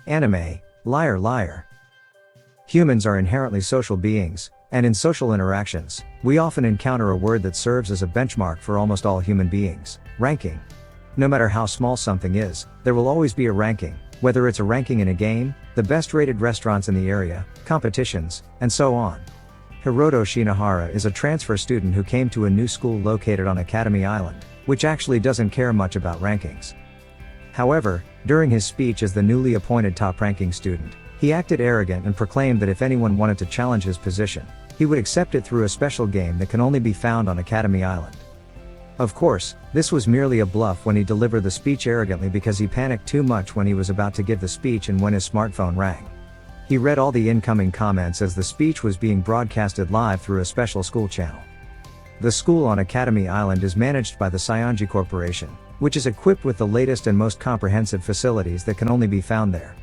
Anime, liar liar. Humans are inherently social beings, and in social interactions, we often encounter a word that serves as a benchmark for almost all human beings: ranking. No matter how small something is, there will always be a ranking, whether it's a ranking in a game, the best rated restaurants in the area, competitions, and so on. Hiroto Shinohara is a transfer student who came to a new school located on Academy Island, which actually doesn't care much about rankings. However, during his speech as the newly appointed top-ranking student, he acted arrogant and proclaimed that if anyone wanted to challenge his position, he would accept it through a special game that can only be found on Academy Island. Of course, this was merely a bluff when he delivered the speech arrogantly because he panicked too much when he was about to give the speech and when his smartphone rang. He read all the incoming comments as the speech was being broadcasted live through a special school channel. The school on Academy Island is managed by the Saionji Corporation, which is equipped with the latest and most comprehensive facilities that can only be found there.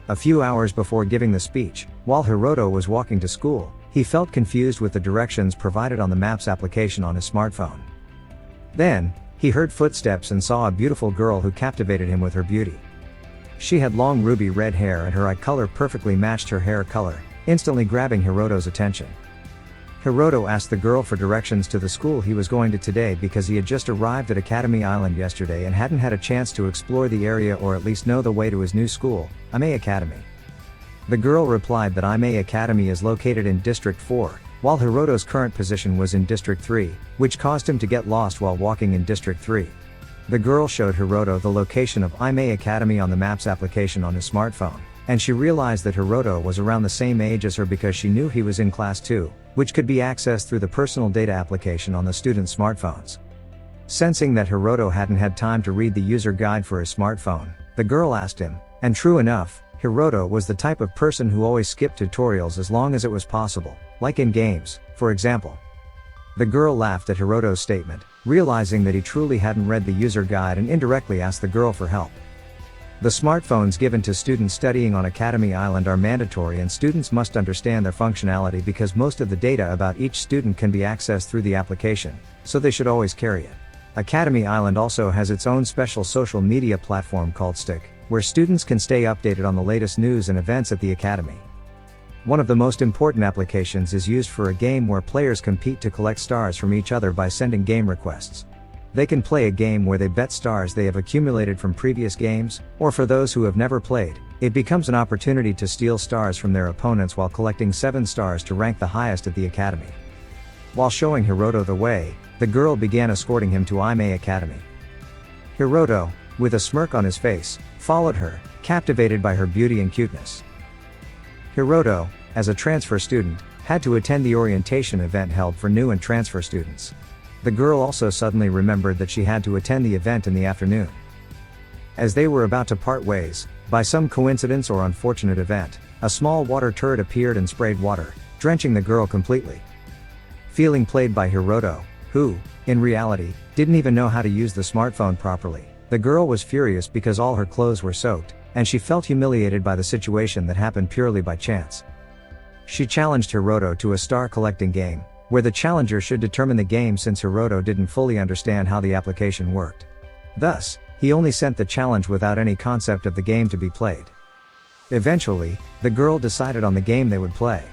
A few hours before giving the speech, while Hiroto was walking to school, he felt confused with the directions provided on the Maps application on his smartphone. Then, he heard footsteps and saw a beautiful girl who captivated him with her beauty. She had long ruby red hair and her eye color perfectly matched her hair color, instantly grabbing Hiroto's attention. Hiroto asked the girl for directions to the school he was going to today because he had just arrived at Academy Island yesterday and hadn't had a chance to explore the area or at least know the way to his new school, Ime Academy. The girl replied that Ime Academy is located in District 4, while Hiroto's current position was in District 3, which caused him to get lost while walking in District 3. The girl showed Hiroto the location of Ime Academy on the Maps application on his smartphone, and she realized that Hiroto was around the same age as her because she knew he was in Class 2, which could be accessed through the personal data application on the students' smartphones. Sensing that Hiroto hadn't had time to read the user guide for his smartphone, the girl asked him, and true enough, Hiroto was the type of person who always skipped tutorials as long as it was possible, like in games, for example. The girl laughed at Hiroto's statement, realizing that he truly hadn't read the user guide and indirectly asked the girl for help. The smartphones given to students studying on Academy Island are mandatory and students must understand their functionality because most of the data about each student can be accessed through the application, so they should always carry it. Academy Island also has its own special social media platform called Stick, where students can stay updated on the latest news and events at the Academy. One of the most important applications is used for a game where players compete to collect stars from each other by sending game requests. They can play a game where they bet stars they have accumulated from previous games, or for those who have never played, it becomes an opportunity to steal stars from their opponents while collecting 7 stars to rank the highest at the Academy. While showing Hiroto the way, the girl began escorting him to Ime Academy. Hiroto, with a smirk on his face, followed her, captivated by her beauty and cuteness. Hiroto, as a transfer student, had to attend the orientation event held for new and transfer students. The girl also suddenly remembered that she had to attend the event in the afternoon. As they were about to part ways, by some coincidence or unfortunate event, a small water turret appeared and sprayed water, drenching the girl completely. Feeling played by Hiroto, who, in reality, didn't even know how to use the smartphone properly, the girl was furious because all her clothes were soaked, and she felt humiliated by the situation that happened purely by chance. She challenged Hiroto to a star collecting game, where the challenger should determine the game since Hiroto didn't fully understand how the application worked. Thus, he only sent the challenge without any concept of the game to be played. Eventually, the girl decided on the game they would play.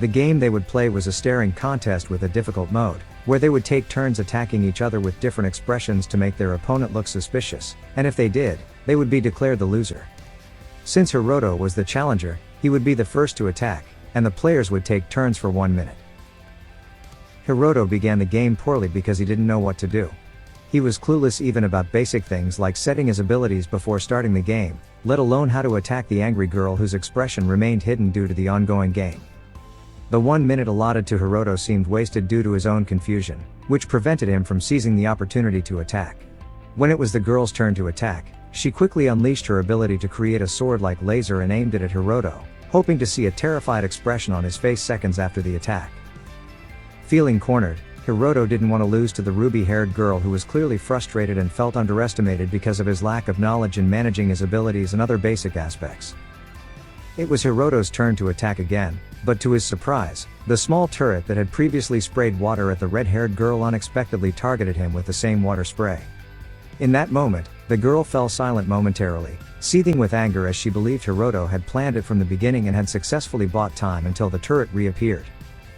The game they would play was a staring contest with a difficult mode, where they would take turns attacking each other with different expressions to make their opponent look suspicious, and if they did, they would be declared the loser. Since Hiroto was the challenger, he would be the first to attack, and the players would take turns for 1 minute. Hiroto began the game poorly because he didn't know what to do. He was clueless even about basic things like setting his abilities before starting the game, let alone how to attack the angry girl whose expression remained hidden due to the ongoing game. The 1 minute allotted to Hiroto seemed wasted due to his own confusion, which prevented him from seizing the opportunity to attack. When it was the girl's turn to attack, she quickly unleashed her ability to create a sword-like laser and aimed it at Hiroto, hoping to see a terrified expression on his face seconds after the attack. Feeling cornered, Hiroto didn't want to lose to the ruby-haired girl who was clearly frustrated and felt underestimated because of his lack of knowledge in managing his abilities and other basic aspects. It was Hiroto's turn to attack again, but to his surprise, the small turret that had previously sprayed water at the red-haired girl unexpectedly targeted him with the same water spray. In that moment, The girl fell silent momentarily, seething with anger as she believed Hiroto had planned it from the beginning and had successfully bought time until the turret reappeared.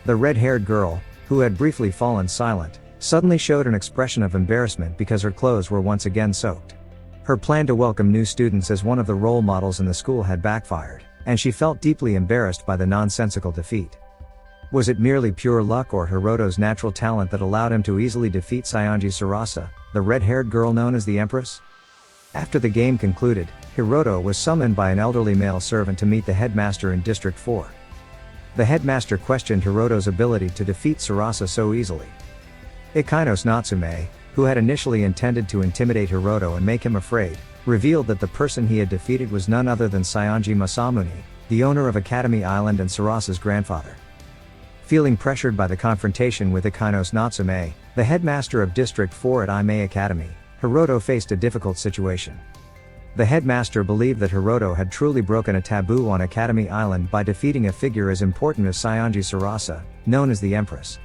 The red-haired girl, who had briefly fallen silent, suddenly showed an expression of embarrassment because her clothes were once again soaked. Her plan to welcome new students as one of the role models in the school had backfired, and she felt deeply embarrassed by the nonsensical defeat. Was it merely pure luck or Hiroto's natural talent that allowed him to easily defeat Saionji Sarasa, the red-haired girl known as the Empress? After the game concluded, Hiroto was summoned by an elderly male servant to meet the headmaster in District 4. The headmaster questioned Hiroto's ability to defeat Sarasa so easily. Ikainos Natsume, who had initially intended to intimidate Hiroto and make him afraid, revealed that the person he had defeated was none other than Saionji Masamune, the owner of Academy Island and Sarasa's grandfather. Feeling pressured by the confrontation with Ikainos Natsume, the headmaster of District 4 at Aimei Academy, Hiroto faced a difficult situation. The headmaster believed that Hiroto had truly broken a taboo on Academy Island by defeating a figure as important as Saionji Sarasa, known as the Empress.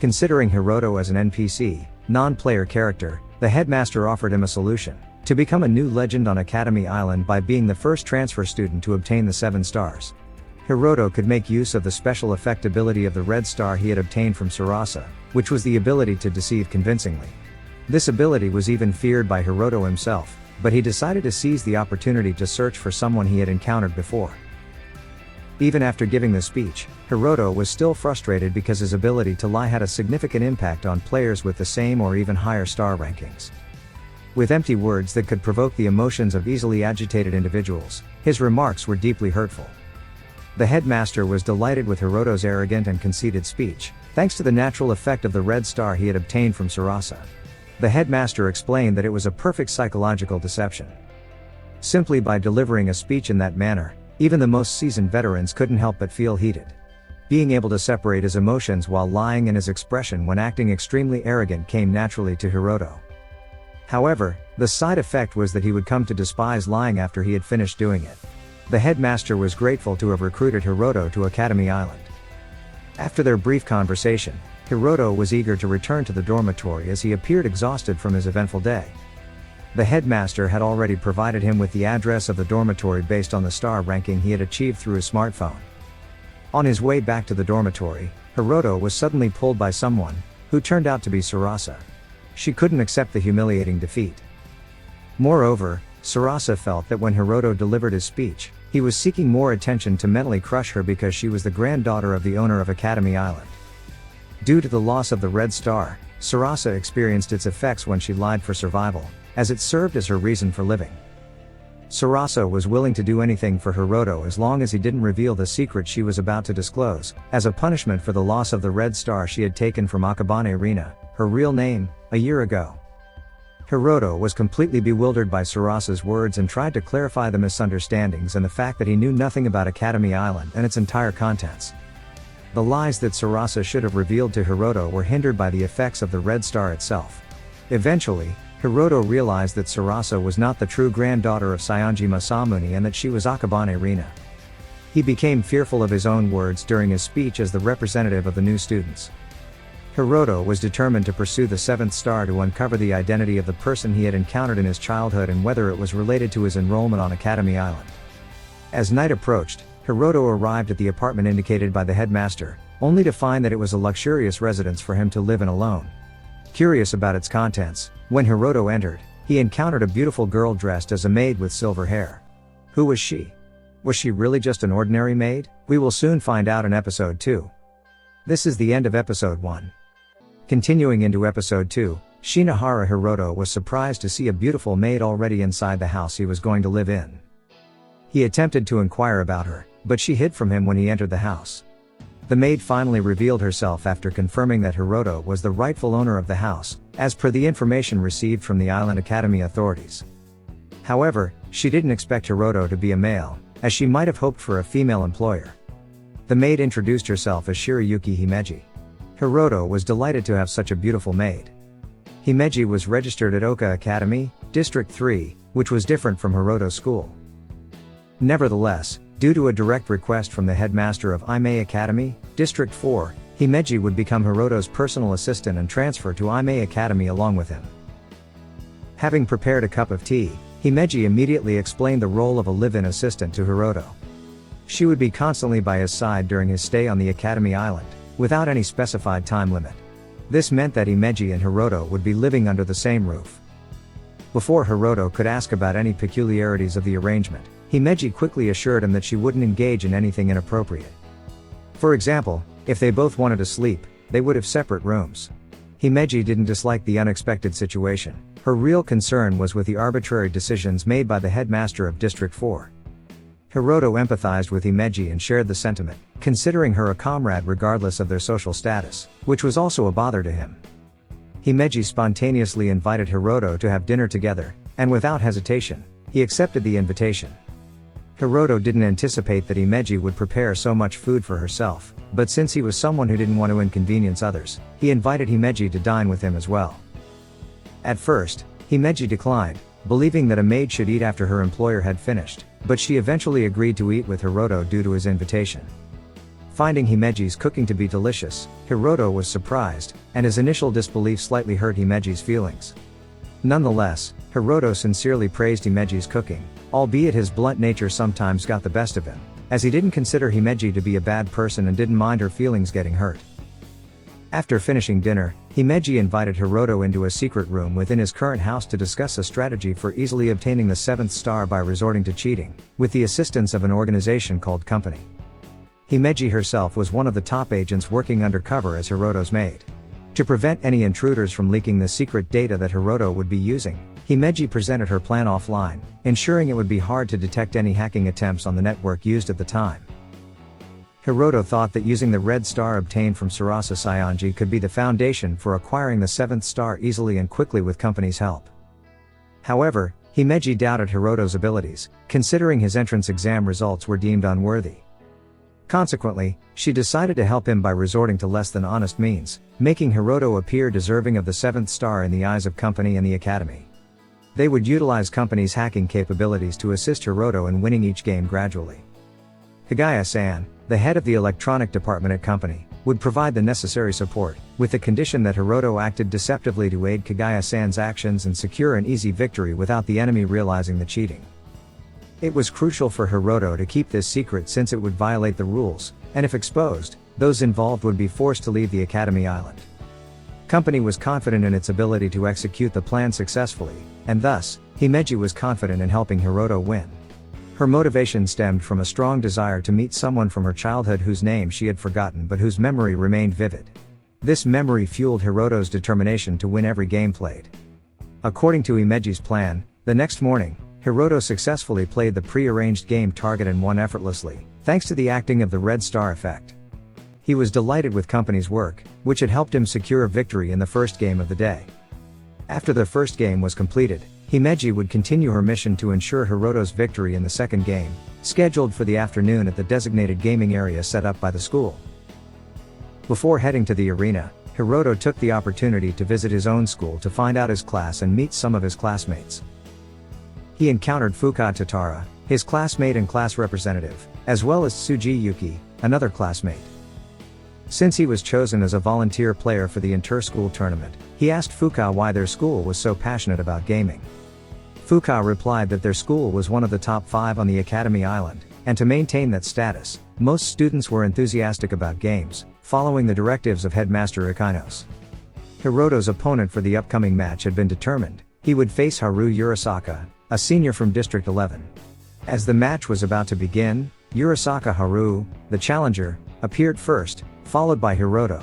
Considering Hiroto as an NPC, non-player character, the headmaster offered him a solution: to become a new legend on Academy Island by being the first transfer student to obtain the 7 stars. Hiroto could make use of the special effect ability of the red star he had obtained from Sarasa, which was the ability to deceive convincingly. This ability was even feared by Hiroto himself, but he decided to seize the opportunity to search for someone he had encountered before. Even after giving the speech, Hiroto was still frustrated because his ability to lie had a significant impact on players with the same or even higher star rankings. With empty words that could provoke the emotions of easily agitated individuals, his remarks were deeply hurtful. The headmaster was delighted with Hiroto's arrogant and conceited speech, thanks to the natural effect of the red star he had obtained from Sarasa. The headmaster explained that it was a perfect psychological deception. Simply by delivering a speech in that manner, even the most seasoned veterans couldn't help but feel heated. Being able to separate his emotions while lying and his expression when acting extremely arrogant came naturally to Hiroto. However, the side effect was that he would come to despise lying after he had finished doing it. The headmaster was grateful to have recruited Hiroto to Academy Island. After their brief conversation, Hiroto was eager to return to the dormitory as he appeared exhausted from his eventful day. The headmaster had already provided him with the address of the dormitory based on the star ranking he had achieved through his smartphone. On his way back to the dormitory, Hiroto was suddenly pulled by someone, who turned out to be Sarasa. She couldn't accept the humiliating defeat. Moreover, Sarasa felt that when Hiroto delivered his speech, he was seeking more attention to mentally crush her because she was the granddaughter of the owner of Academy Island. Due to the loss of the red star, Sarasa experienced its effects when she lied for survival, as it served as her reason for living. Sarasa was willing to do anything for Hiroto as long as he didn't reveal the secret she was about to disclose, as a punishment for the loss of the red star she had taken from Akabane Rina, her real name, a year ago. Hiroto was completely bewildered by Sarasa's words and tried to clarify the misunderstandings and the fact that he knew nothing about Academy Island and its entire contents. The lies that Sarasa should have revealed to Hiroto were hindered by the effects of the red star itself. Eventually, Hiroto realized that Sarasa was not the true granddaughter of Saionji Masamune and that she was Akabane Rina. He became fearful of his own words during his speech as the representative of the new students. Hiroto was determined to pursue the 7th star to uncover the identity of the person he had encountered in his childhood and whether it was related to his enrollment on Academy Island. As night approached, Hiroto arrived at the apartment indicated by the headmaster, only to find that it was a luxurious residence for him to live in alone. Curious about its contents, when Hiroto entered, he encountered a beautiful girl dressed as a maid with silver hair. Who was she? Was she really just an ordinary maid? We will soon find out in episode 2. This is the end of episode 1. Continuing into episode 2, Shinohara Hiroto was surprised to see a beautiful maid already inside the house he was going to live in. He attempted to inquire about her, but she hid from him when he entered the house. The maid finally revealed herself after confirming that Hiroto was the rightful owner of the house, as per the information received from the Island Academy authorities. However, she didn't expect Hiroto to be a male, as she might have hoped for a female employer. The maid introduced herself as Shirayuki Himeji. Hiroto was delighted to have such a beautiful maid. Himeji was registered at Oka Academy, District 3, which was different from Hiroto's school. Nevertheless, due to a direct request from the headmaster of Aimei Academy, District 4, Himeji would become Hiroto's personal assistant and transfer to Aimei Academy along with him. Having prepared a cup of tea, Himeji immediately explained the role of a live-in assistant to Hiroto. She would be constantly by his side during his stay on the Academy Island, without any specified time limit. This meant that Himeji and Hiroto would be living under the same roof. Before Hiroto could ask about any peculiarities of the arrangement, Himeji quickly assured him that she wouldn't engage in anything inappropriate. For example, if they both wanted to sleep, they would have separate rooms. Himeji didn't dislike the unexpected situation. Her real concern was with the arbitrary decisions made by the headmaster of District 4. Hiroto empathized with Himeji and shared the sentiment, considering her a comrade regardless of their social status, which was also a bother to him. Himeji spontaneously invited Hiroto to have dinner together, and without hesitation, he accepted the invitation. Hiroto didn't anticipate that Himeji would prepare so much food for herself, but since he was someone who didn't want to inconvenience others, he invited Himeji to dine with him as well. At first, Himeji declined, believing that a maid should eat after her employer had finished, but she eventually agreed to eat with Hiroto due to his invitation. Finding Himeji's cooking to be delicious, Hiroto was surprised, and his initial disbelief slightly hurt Himeji's feelings. Nonetheless, Hiroto sincerely praised Himeji's cooking, albeit his blunt nature sometimes got the best of him, as he didn't consider Himeji to be a bad person and didn't mind her feelings getting hurt. After finishing dinner, Himeji invited Hiroto into a secret room within his current house to discuss a strategy for easily obtaining the 7th star by resorting to cheating, with the assistance of an organization called Company. Himeji herself was one of the top agents working undercover as Hiroto's maid. To prevent any intruders from leaking the secret data that Hiroto would be using, Himeji presented her plan offline, ensuring it would be hard to detect any hacking attempts on the network used at the time. Hiroto thought that using the red star obtained from Sarasa Saionji could be the foundation for acquiring the 7th star easily and quickly with Company's help. However, Himeji doubted Hiroto's abilities, considering his entrance exam results were deemed unworthy. Consequently, she decided to help him by resorting to less than honest means, making Hiroto appear deserving of the 7th star in the eyes of Company and the Academy. They would utilize Company's hacking capabilities to assist Hiroto in winning each game gradually. Kagaya-san, the head of the electronic department at Company, would provide the necessary support, with the condition that Hiroto acted deceptively to aid Kagaya-san's actions and secure an easy victory without the enemy realizing the cheating. It was crucial for Hiroto to keep this secret since it would violate the rules, and if exposed, those involved would be forced to leave the Academy Island. Company was confident in its ability to execute the plan successfully, and thus, Himeji was confident in helping Hiroto win. Her motivation stemmed from a strong desire to meet someone from her childhood whose name she had forgotten but whose memory remained vivid. This memory fueled Hiroto's determination to win every game played. According to Himeji's plan, the next morning, Hiroto successfully played the pre-arranged game target and won effortlessly, thanks to the acting of the red star effect. He was delighted with Company's work, which had helped him secure a victory in the first game of the day. After the first game was completed, Himeji would continue her mission to ensure Hiroto's victory in the second game, scheduled for the afternoon at the designated gaming area set up by the school. Before heading to the arena, Hiroto took the opportunity to visit his own school to find out his class and meet some of his classmates. He encountered Fuka Tatara, his classmate and class representative, as well as Tsuji Yuki, another classmate. Since he was chosen as a volunteer player for the inter-school tournament, he asked Fuka why their school was so passionate about gaming. Fuka replied that their school was one of the top 5 on the Academy Island, and to maintain that status, most students were enthusiastic about games, following the directives of Headmaster Ikinos. Hiroto's opponent for the upcoming match had been determined. He would face Haru Urasaka, a senior from District 11. As the match was about to begin, Urasaka Haru, the challenger, appeared first, followed by Hiroto.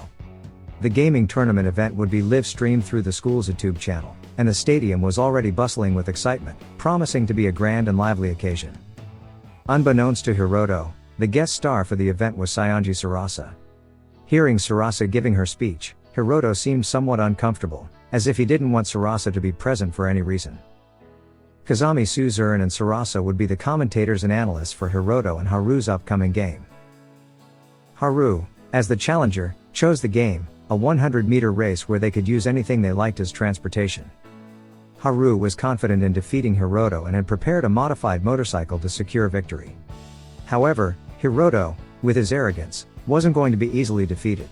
The gaming tournament event would be live-streamed through the school's YouTube channel, and the stadium was already bustling with excitement, promising to be a grand and lively occasion. Unbeknownst to Hiroto, the guest star for the event was Saionji Sarasa. Hearing Sarasa giving her speech, Hiroto seemed somewhat uncomfortable, as if he didn't want Sarasa to be present for any reason. Kazami Suzurn and Sarasa would be the commentators and analysts for Hiroto and Haru's upcoming game. Haru, as the challenger, chose the game, a 100-meter race where they could use anything they liked as transportation. Haru was confident in defeating Hiroto and had prepared a modified motorcycle to secure victory. However, Hiroto, with his arrogance, wasn't going to be easily defeated.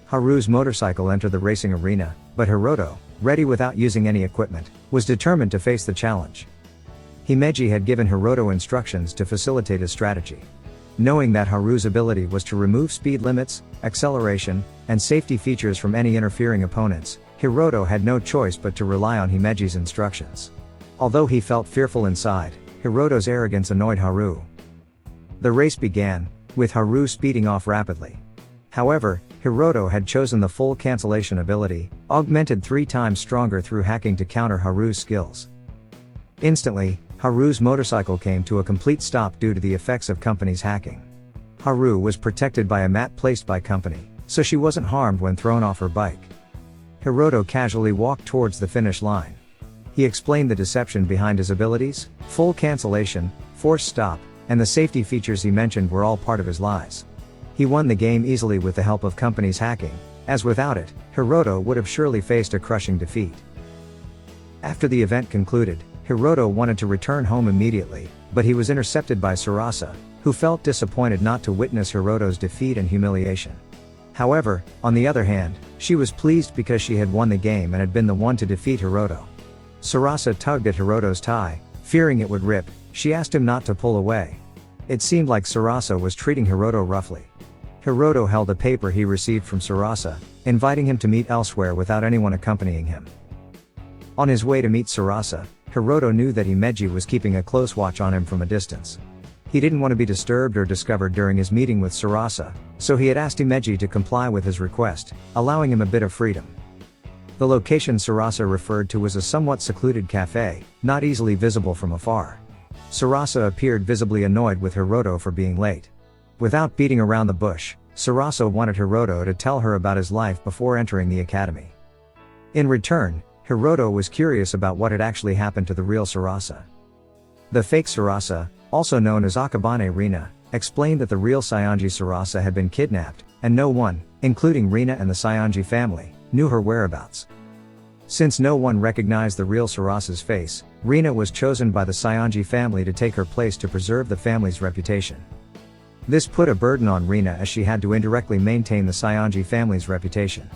Haru's motorcycle entered the racing arena, but Hiroto, ready without using any equipment, was determined to face the challenge. Himeji had given Hiroto instructions to facilitate his strategy. Knowing that Haru's ability was to remove speed limits, acceleration, and safety features from any interfering opponents, Hiroto had no choice but to rely on Himeji's instructions. Although he felt fearful inside, Hiroto's arrogance annoyed Haru. The race began, with Haru speeding off rapidly. However, Hiroto had chosen the full cancellation ability, augmented 3 times stronger through hacking to counter Haru's skills. Instantly, Haru's motorcycle came to a complete stop due to the effects of Company's hacking. Haru was protected by a mat placed by Company, so she wasn't harmed when thrown off her bike. Hiroto casually walked towards the finish line. He explained the deception behind his abilities, full cancellation, forced stop, and the safety features he mentioned were all part of his lies. He won the game easily with the help of Company's hacking, as without it, Hiroto would have surely faced a crushing defeat. After the event concluded, Hiroto wanted to return home immediately, but he was intercepted by Sarasa, who felt disappointed not to witness Hiroto's defeat and humiliation. However, on the other hand, she was pleased because she had won the game and had been the one to defeat Hiroto. Sarasa tugged at Hiroto's tie, fearing it would rip. She asked him not to pull away. It seemed like Sarasa was treating Hiroto roughly. Hiroto held a paper he received from Sarasa, inviting him to meet elsewhere without anyone accompanying him. On his way to meet Sarasa, Hiroto knew that Himeji was keeping a close watch on him from a distance. He didn't want to be disturbed or discovered during his meeting with Sarasa, so he had asked Himeji to comply with his request, allowing him a bit of freedom. The location Sarasa referred to was a somewhat secluded cafe, not easily visible from afar. Sarasa appeared visibly annoyed with Hiroto for being late. Without beating around the bush, Sarasa wanted Hiroto to tell her about his life before entering the academy. In return, Hiroto was curious about what had actually happened to the real Sarasa. The fake Sarasa, also known as Akabane Rina, explained that the real Saionji Sarasa had been kidnapped, and no one, including Rina and the Saionji family, knew her whereabouts. Since no one recognized the real Sarasa's face, Rina was chosen by the Saionji family to take her place to preserve the family's reputation. This put a burden on Rina as she had to indirectly maintain the Saionji family's reputation.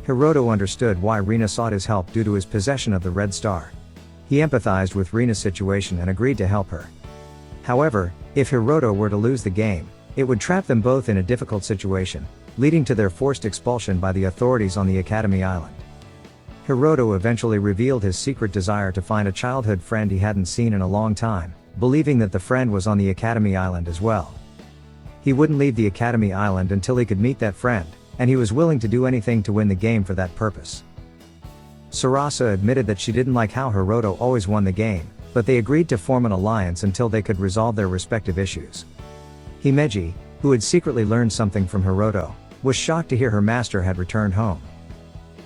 Hiroto understood why Rina sought his help due to his possession of the Red Star. He empathized with Rina's situation and agreed to help her. However, if Hiroto were to lose the game, it would trap them both in a difficult situation, leading to their forced expulsion by the authorities on the Academy Island. Hiroto eventually revealed his secret desire to find a childhood friend he hadn't seen in a long time, believing that the friend was on the Academy Island as well. He wouldn't leave the Academy Island until he could meet that friend, and he was willing to do anything to win the game for that purpose. Sarasa admitted that she didn't like how Hiroto always won the game, but they agreed to form an alliance until they could resolve their respective issues. Himeji, who had secretly learned something from Hiroto, was shocked to hear her master had returned home.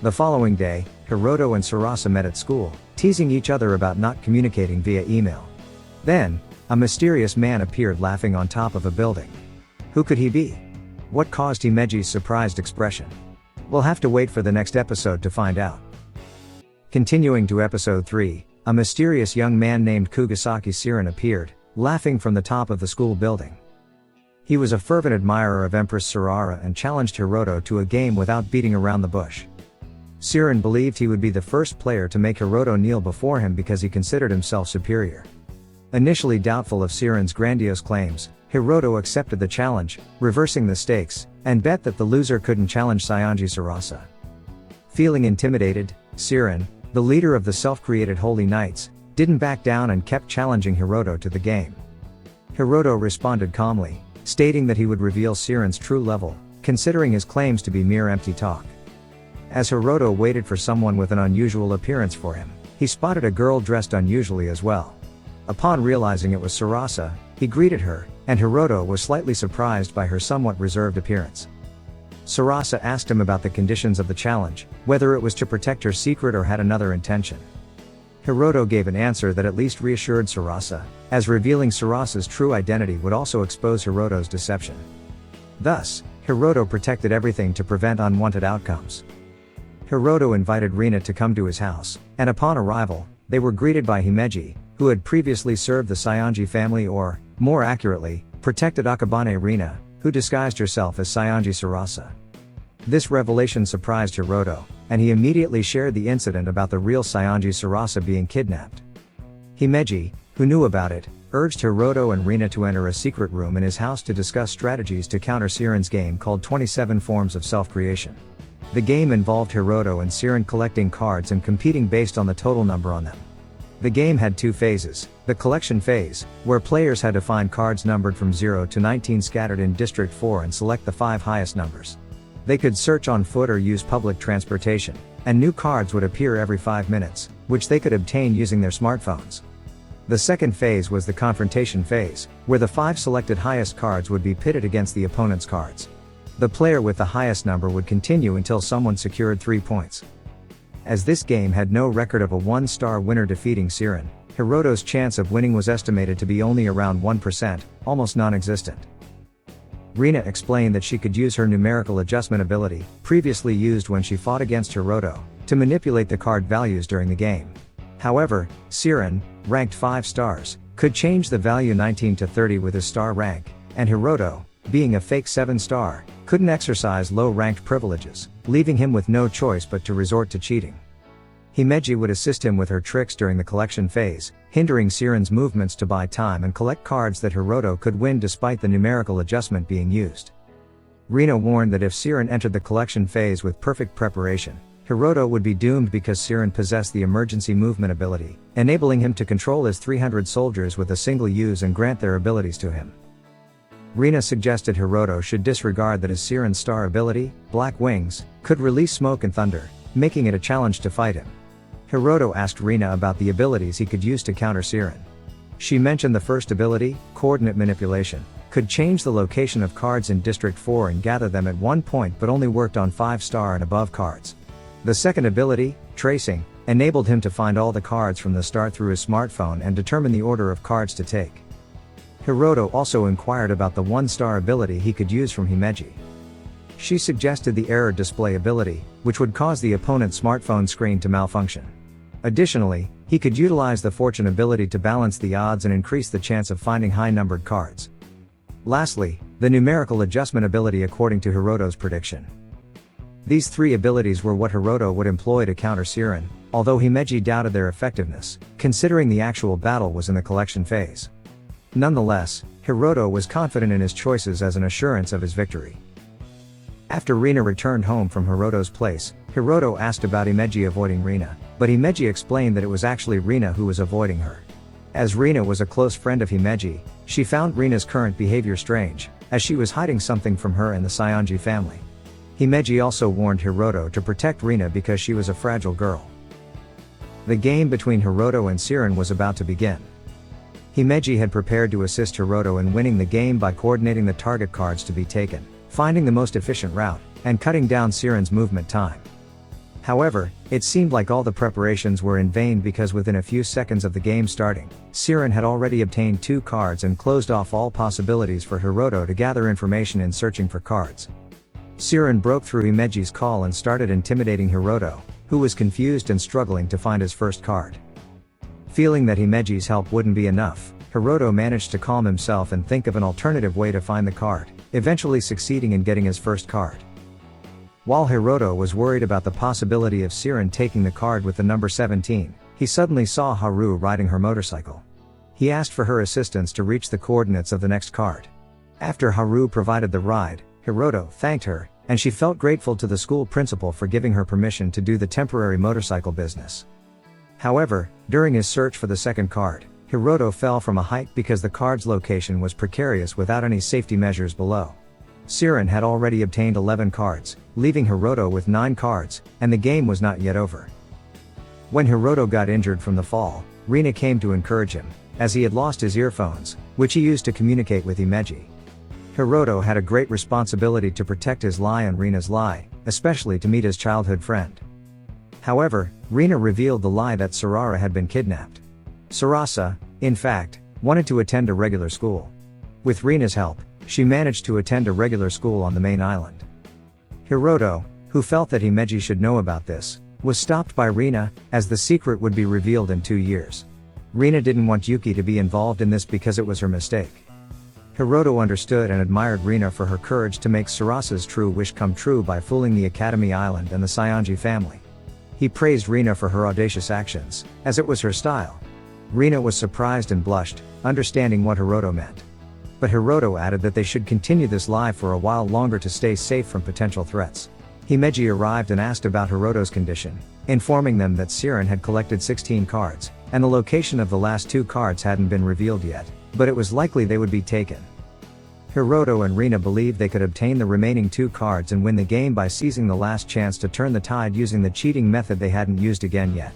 The following day, Hiroto and Sarasa met at school, teasing each other about not communicating via email. Then, a mysterious man appeared laughing on top of a building. Who could he be? What caused Himeji's surprised expression? We'll have to wait for the next episode to find out. Continuing to episode 3, a mysterious young man named Kugasaki Siren appeared, laughing from the top of the school building. He was a fervent admirer of Empress Sarara and challenged Hiroto to a game without beating around the bush. Siren believed he would be the first player to make Hiroto kneel before him because he considered himself superior. Initially doubtful of Siren's grandiose claims, Hiroto accepted the challenge, reversing the stakes, and bet that the loser couldn't challenge Saionji Sarasa. Feeling intimidated, Siren, the leader of the self-created Holy Knights, didn't back down and kept challenging Hiroto to the game. Hiroto responded calmly, stating that he would reveal Siren's true level, considering his claims to be mere empty talk. As Hiroto waited for someone with an unusual appearance for him, he spotted a girl dressed unusually as well. Upon realizing it was Sarasa, he greeted her, and Hiroto was slightly surprised by her somewhat reserved appearance. Sarasa asked him about the conditions of the challenge, whether it was to protect her secret or had another intention. Hiroto gave an answer that at least reassured Sarasa, as revealing Sarasa's true identity would also expose Hiroto's deception. Thus, Hiroto protected everything to prevent unwanted outcomes. Hiroto invited Rina to come to his house, and upon arrival, they were greeted by Himeji, who had previously served the Saionji family or, more accurately, protected Akabane Rina, who disguised herself as Saionji Sarasa. This revelation surprised Hiroto, and he immediately shared the incident about the real Saionji Sarasa being kidnapped. Himeji, who knew about it, urged Hiroto and Rina to enter a secret room in his house to discuss strategies to counter Siren's game called 27 Forms of Self-Creation. The game involved Hiroto and Siren collecting cards and competing based on the total number on them. The game had two phases: the collection phase, where players had to find cards numbered from 0 to 19 scattered in District 4 and select the 5 highest numbers. They could search on foot or use public transportation, and new cards would appear every 5 minutes, which they could obtain using their smartphones. The second phase was the confrontation phase, where the 5 selected highest cards would be pitted against the opponent's cards. The player with the highest number would continue until someone secured 3 points. As this game had no record of a 1-star winner defeating Siren, Hiroto's chance of winning was estimated to be only around 1%, almost non-existent. Rina explained that she could use her numerical adjustment ability, previously used when she fought against Hiroto, to manipulate the card values during the game. However, Siren, ranked 5 stars, could change the value 19 to 30 with his star rank, and Hiroto, being a fake 7-star, couldn't exercise low-ranked privileges, leaving him with no choice but to resort to cheating. Himeji would assist him with her tricks during the collection phase, hindering Siren's movements to buy time and collect cards that Hiroto could win despite the numerical adjustment being used. Rina warned that if Siren entered the collection phase with perfect preparation, Hiroto would be doomed because Siren possessed the emergency movement ability, enabling him to control his 300 soldiers with a single use and grant their abilities to him. Rina suggested Hiroto should disregard that his Siren's star ability, Black Wings, could release smoke and thunder, making it a challenge to fight him. Hiroto asked Rina about the abilities he could use to counter Siren. She mentioned the first ability, Coordinate Manipulation, could change the location of cards in District 4 and gather them at one point but only worked on 5-star and above cards. The second ability, Tracing, enabled him to find all the cards from the start through his smartphone and determine the order of cards to take. Hiroto also inquired about the 1-star ability he could use from Himeji. She suggested the error display ability, which would cause the opponent's smartphone screen to malfunction. Additionally, he could utilize the fortune ability to balance the odds and increase the chance of finding high-numbered cards. Lastly, the numerical adjustment ability according to Hiroto's prediction. These 3 abilities were what Hiroto would employ to counter Siren, although Himeji doubted their effectiveness, considering the actual battle was in the collection phase. Nonetheless, Hiroto was confident in his choices as an assurance of his victory. After Rina returned home from Hiroto's place, Hiroto asked about Himeji avoiding Rina, but Himeji explained that it was actually Rina who was avoiding her. As Rina was a close friend of Himeji, she found Rina's current behavior strange, as she was hiding something from her and the Saionji family. Himeji also warned Hiroto to protect Rina because she was a fragile girl. The game between Hiroto and Siren was about to begin. Himeji had prepared to assist Hiroto in winning the game by coordinating the target cards to be taken, finding the most efficient route, and cutting down Siren's movement time. However, it seemed like all the preparations were in vain because within a few seconds of the game starting, Siren had already obtained 2 cards and closed off all possibilities for Hiroto to gather information in searching for cards. Siren broke through Himeji's call and started intimidating Hiroto, who was confused and struggling to find his first card. Feeling that Himeji's help wouldn't be enough, Hiroto managed to calm himself and think of an alternative way to find the card, eventually succeeding in getting his first card. While Hiroto was worried about the possibility of Siren taking the card with the number 17, he suddenly saw Haru riding her motorcycle. He asked for her assistance to reach the coordinates of the next card. After Haru provided the ride, Hiroto thanked her, and she felt grateful to the school principal for giving her permission to do the temporary motorcycle business. However, during his search for the second card, Hiroto fell from a height because the card's location was precarious without any safety measures below. Siren had already obtained 11 cards, leaving Hiroto with 9 cards, and the game was not yet over. When Hiroto got injured from the fall, Rina came to encourage him, as he had lost his earphones, which he used to communicate with Himeji. Hiroto had a great responsibility to protect his lie and Rina's lie, especially to meet his childhood friend. However, Rina revealed the lie that Sarara had been kidnapped. Sarasa, in fact, wanted to attend a regular school. With Rina's help, she managed to attend a regular school on the main island. Hiroto, who felt that Himeji should know about this, was stopped by Rina, as the secret would be revealed in 2 years. Rina didn't want Yuki to be involved in this because it was her mistake. Hiroto understood and admired Rina for her courage to make Sarasa's true wish come true by fooling the Academy Island and the Saionji family. He praised Rina for her audacious actions, as it was her style. Rina was surprised and blushed, understanding what Hiroto meant. But Hiroto added that they should continue this lie for a while longer to stay safe from potential threats. Himeji arrived and asked about Hiroto's condition, informing them that Siren had collected 16 cards, and the location of the last 2 cards hadn't been revealed yet, but it was likely they would be taken. Hiroto and Rina believed they could obtain the remaining 2 cards and win the game by seizing the last chance to turn the tide using the cheating method they hadn't used again yet.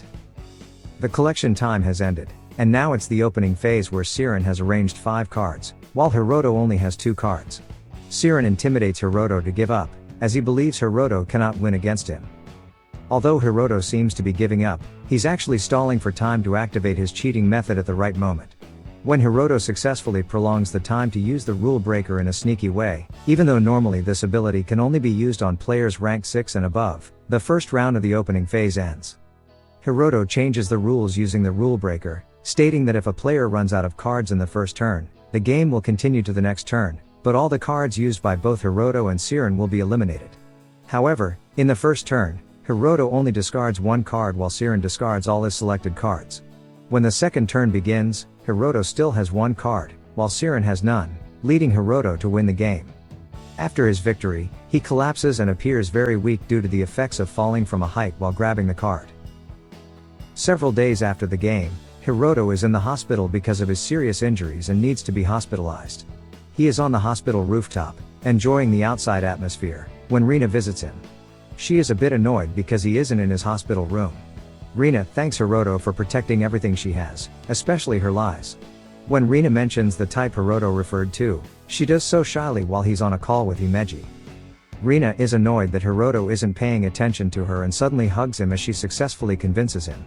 The collection time has ended, and now it's the opening phase where Siren has arranged 5 cards, while Hiroto only has 2 cards. Siren intimidates Hiroto to give up, as he believes Hiroto cannot win against him. Although Hiroto seems to be giving up, he's actually stalling for time to activate his cheating method at the right moment. When Hiroto successfully prolongs the time to use the rule breaker in a sneaky way, even though normally this ability can only be used on players ranked 6 and above, the first round of the opening phase ends. Hiroto changes the rules using the rule breaker, stating that if a player runs out of cards in the first turn, the game will continue to the next turn, but all the cards used by both Hiroto and Siren will be eliminated. However, in the first turn, Hiroto only discards 1 card while Siren discards all his selected cards. When the second turn begins, Hiroto still has 1 card, while Siren has none, leading Hiroto to win the game. After his victory, he collapses and appears very weak due to the effects of falling from a height while grabbing the card. Several days after the game, Hiroto is in the hospital because of his serious injuries and needs to be hospitalized. He is on the hospital rooftop, enjoying the outside atmosphere, when Rina visits him. She is a bit annoyed because he isn't in his hospital room. Rina thanks Hiroto for protecting everything she has, especially her lies. When Rina mentions the type Hiroto referred to, she does so shyly while he's on a call with Himeji. Rina is annoyed that Hiroto isn't paying attention to her and suddenly hugs him as she successfully convinces him.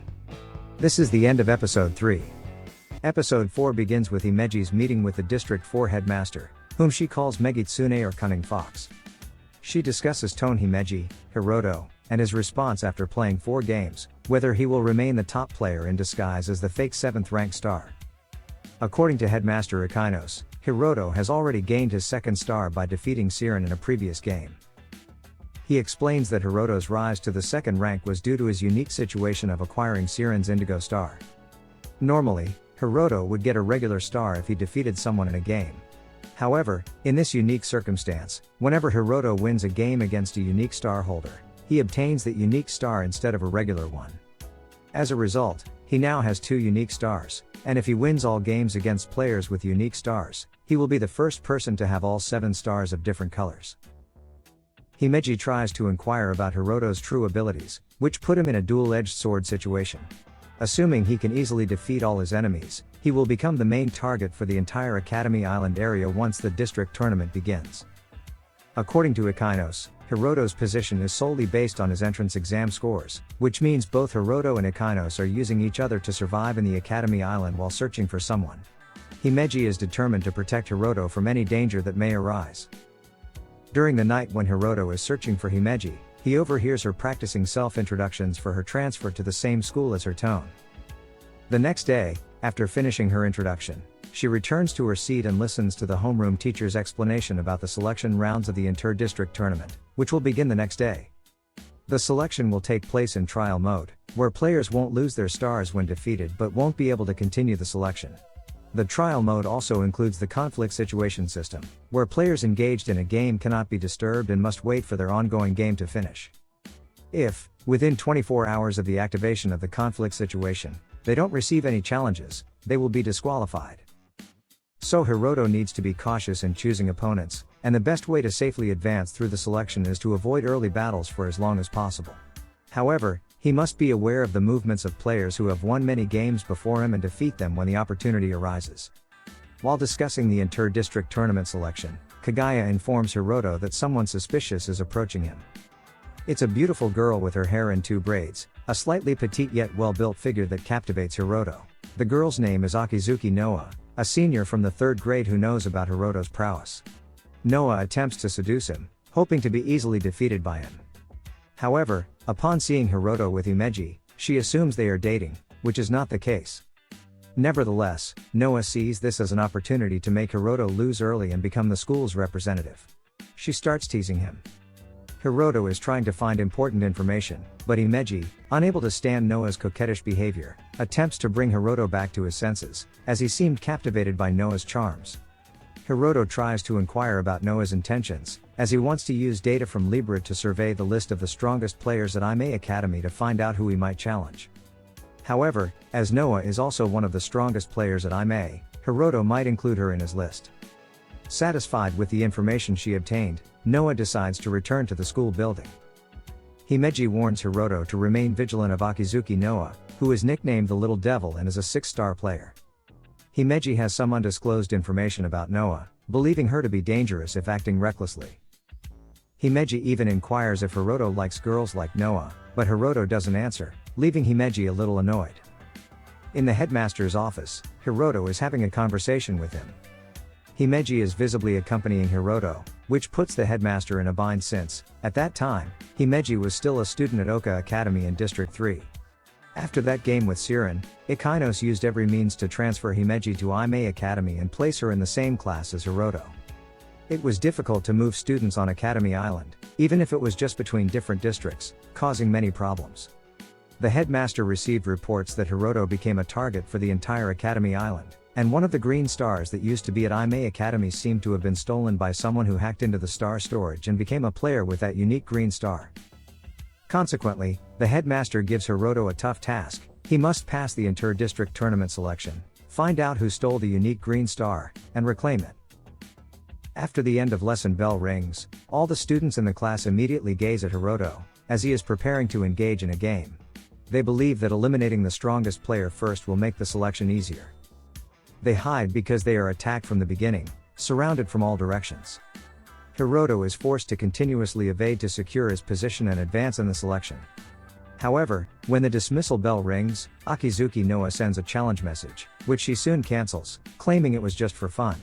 This is the end of episode 3. Episode 4 begins with Himeji's meeting with the District 4 headmaster, whom she calls Megitsune or Cunning Fox. She discusses Tone Himeji, Hiroto, and his response after playing 4 games, whether he will remain the top player in disguise as the fake 7th rank star. According to Headmaster Ikinos, Hiroto has already gained his 2nd star by defeating Siren in a previous game. He explains that Hiroto's rise to the 2nd rank was due to his unique situation of acquiring Siren's indigo star. Normally, Hiroto would get a regular star if he defeated someone in a game. However, in this unique circumstance, whenever Hiroto wins a game against a unique star holder, he obtains that unique star instead of a regular one. As a result, he now has 2 unique stars, and if he wins all games against players with unique stars, he will be the first person to have all 7 stars of different colors. Himeji tries to inquire about Hiroto's true abilities, which put him in a dual-edged sword situation. Assuming he can easily defeat all his enemies, he will become the main target for the entire Academy Island area once the district tournament begins. According to Ikinos, Hiroto's position is solely based on his entrance exam scores, which means both Hiroto and Ikinos are using each other to survive in the Academy Island while searching for someone. Himeji is determined to protect Hiroto from any danger that may arise. During the night when Hiroto is searching for Himeji, he overhears her practicing self-introductions for her transfer to the same school as her Tone. The next day, after finishing her introduction, she returns to her seat and listens to the homeroom teacher's explanation about the selection rounds of the inter-district tournament, which will begin the next day. The selection will take place in trial mode, where players won't lose their stars when defeated but won't be able to continue the selection. The trial mode also includes the conflict situation system, where players engaged in a game cannot be disturbed and must wait for their ongoing game to finish. If, within 24 hours of the activation of the conflict situation, they don't receive any challenges, they will be disqualified. So Hiroto needs to be cautious in choosing opponents, and the best way to safely advance through the selection is to avoid early battles for as long as possible. However, he must be aware of the movements of players who have won many games before him and defeat them when the opportunity arises. While discussing the inter-district tournament selection, Kagaya informs Hiroto that someone suspicious is approaching him. It's a beautiful girl with her hair in 2 braids, a slightly petite yet well-built figure that captivates Hiroto. The girl's name is Akizuki Noa, a senior from the 3rd grade who knows about Hiroto's prowess. Noa attempts to seduce him, hoping to be easily defeated by him. However, upon seeing Hiroto with Himeji, she assumes they are dating, which is not the case. Nevertheless, Noah sees this as an opportunity to make Hiroto lose early and become the school's representative. She starts teasing him. Hiroto is trying to find important information, but Himeji, unable to stand Noah's coquettish behavior, attempts to bring Hiroto back to his senses, as he seemed captivated by Noah's charms. Hiroto tries to inquire about Noah's intentions, as he wants to use data from Libra to survey the list of the strongest players at Ime Academy to find out who he might challenge. However, as Noah is also one of the strongest players at Ime, Hiroto might include her in his list. Satisfied with the information she obtained, Noah decides to return to the school building. Himeji warns Hiroto to remain vigilant of Akizuki Noah, who is nicknamed the Little Devil and is a 6-star player. Himeji has some undisclosed information about Noah, believing her to be dangerous if acting recklessly. Himeji even inquires if Hiroto likes girls like Noah, but Hiroto doesn't answer, leaving Himeji a little annoyed. In the headmaster's office, Hiroto is having a conversation with him. Himeji is visibly accompanying Hiroto, which puts the headmaster in a bind since, at that time, Himeji was still a student at Oka Academy in District 3. After that game with Siren, Ikainos used every means to transfer Himeji to Ime Academy and place her in the same class as Hiroto. It was difficult to move students on Academy Island, even if it was just between different districts, causing many problems. The headmaster received reports that Hiroto became a target for the entire Academy Island, and one of the green stars that used to be at Ime Academy seemed to have been stolen by someone who hacked into the star storage and became a player with that unique green star. Consequently, the headmaster gives Hiroto a tough task. He must pass the inter-district tournament selection, find out who stole the unique green star, and reclaim it. After the end of lesson bell rings, all the students in the class immediately gaze at Hiroto, as he is preparing to engage in a game. They believe that eliminating the strongest player first will make the selection easier. They hide because they are attacked from the beginning, surrounded from all directions. Hiroto is forced to continuously evade to secure his position and advance in the selection. However, when the dismissal bell rings, Akizuki Noah sends a challenge message, which she soon cancels, claiming it was just for fun.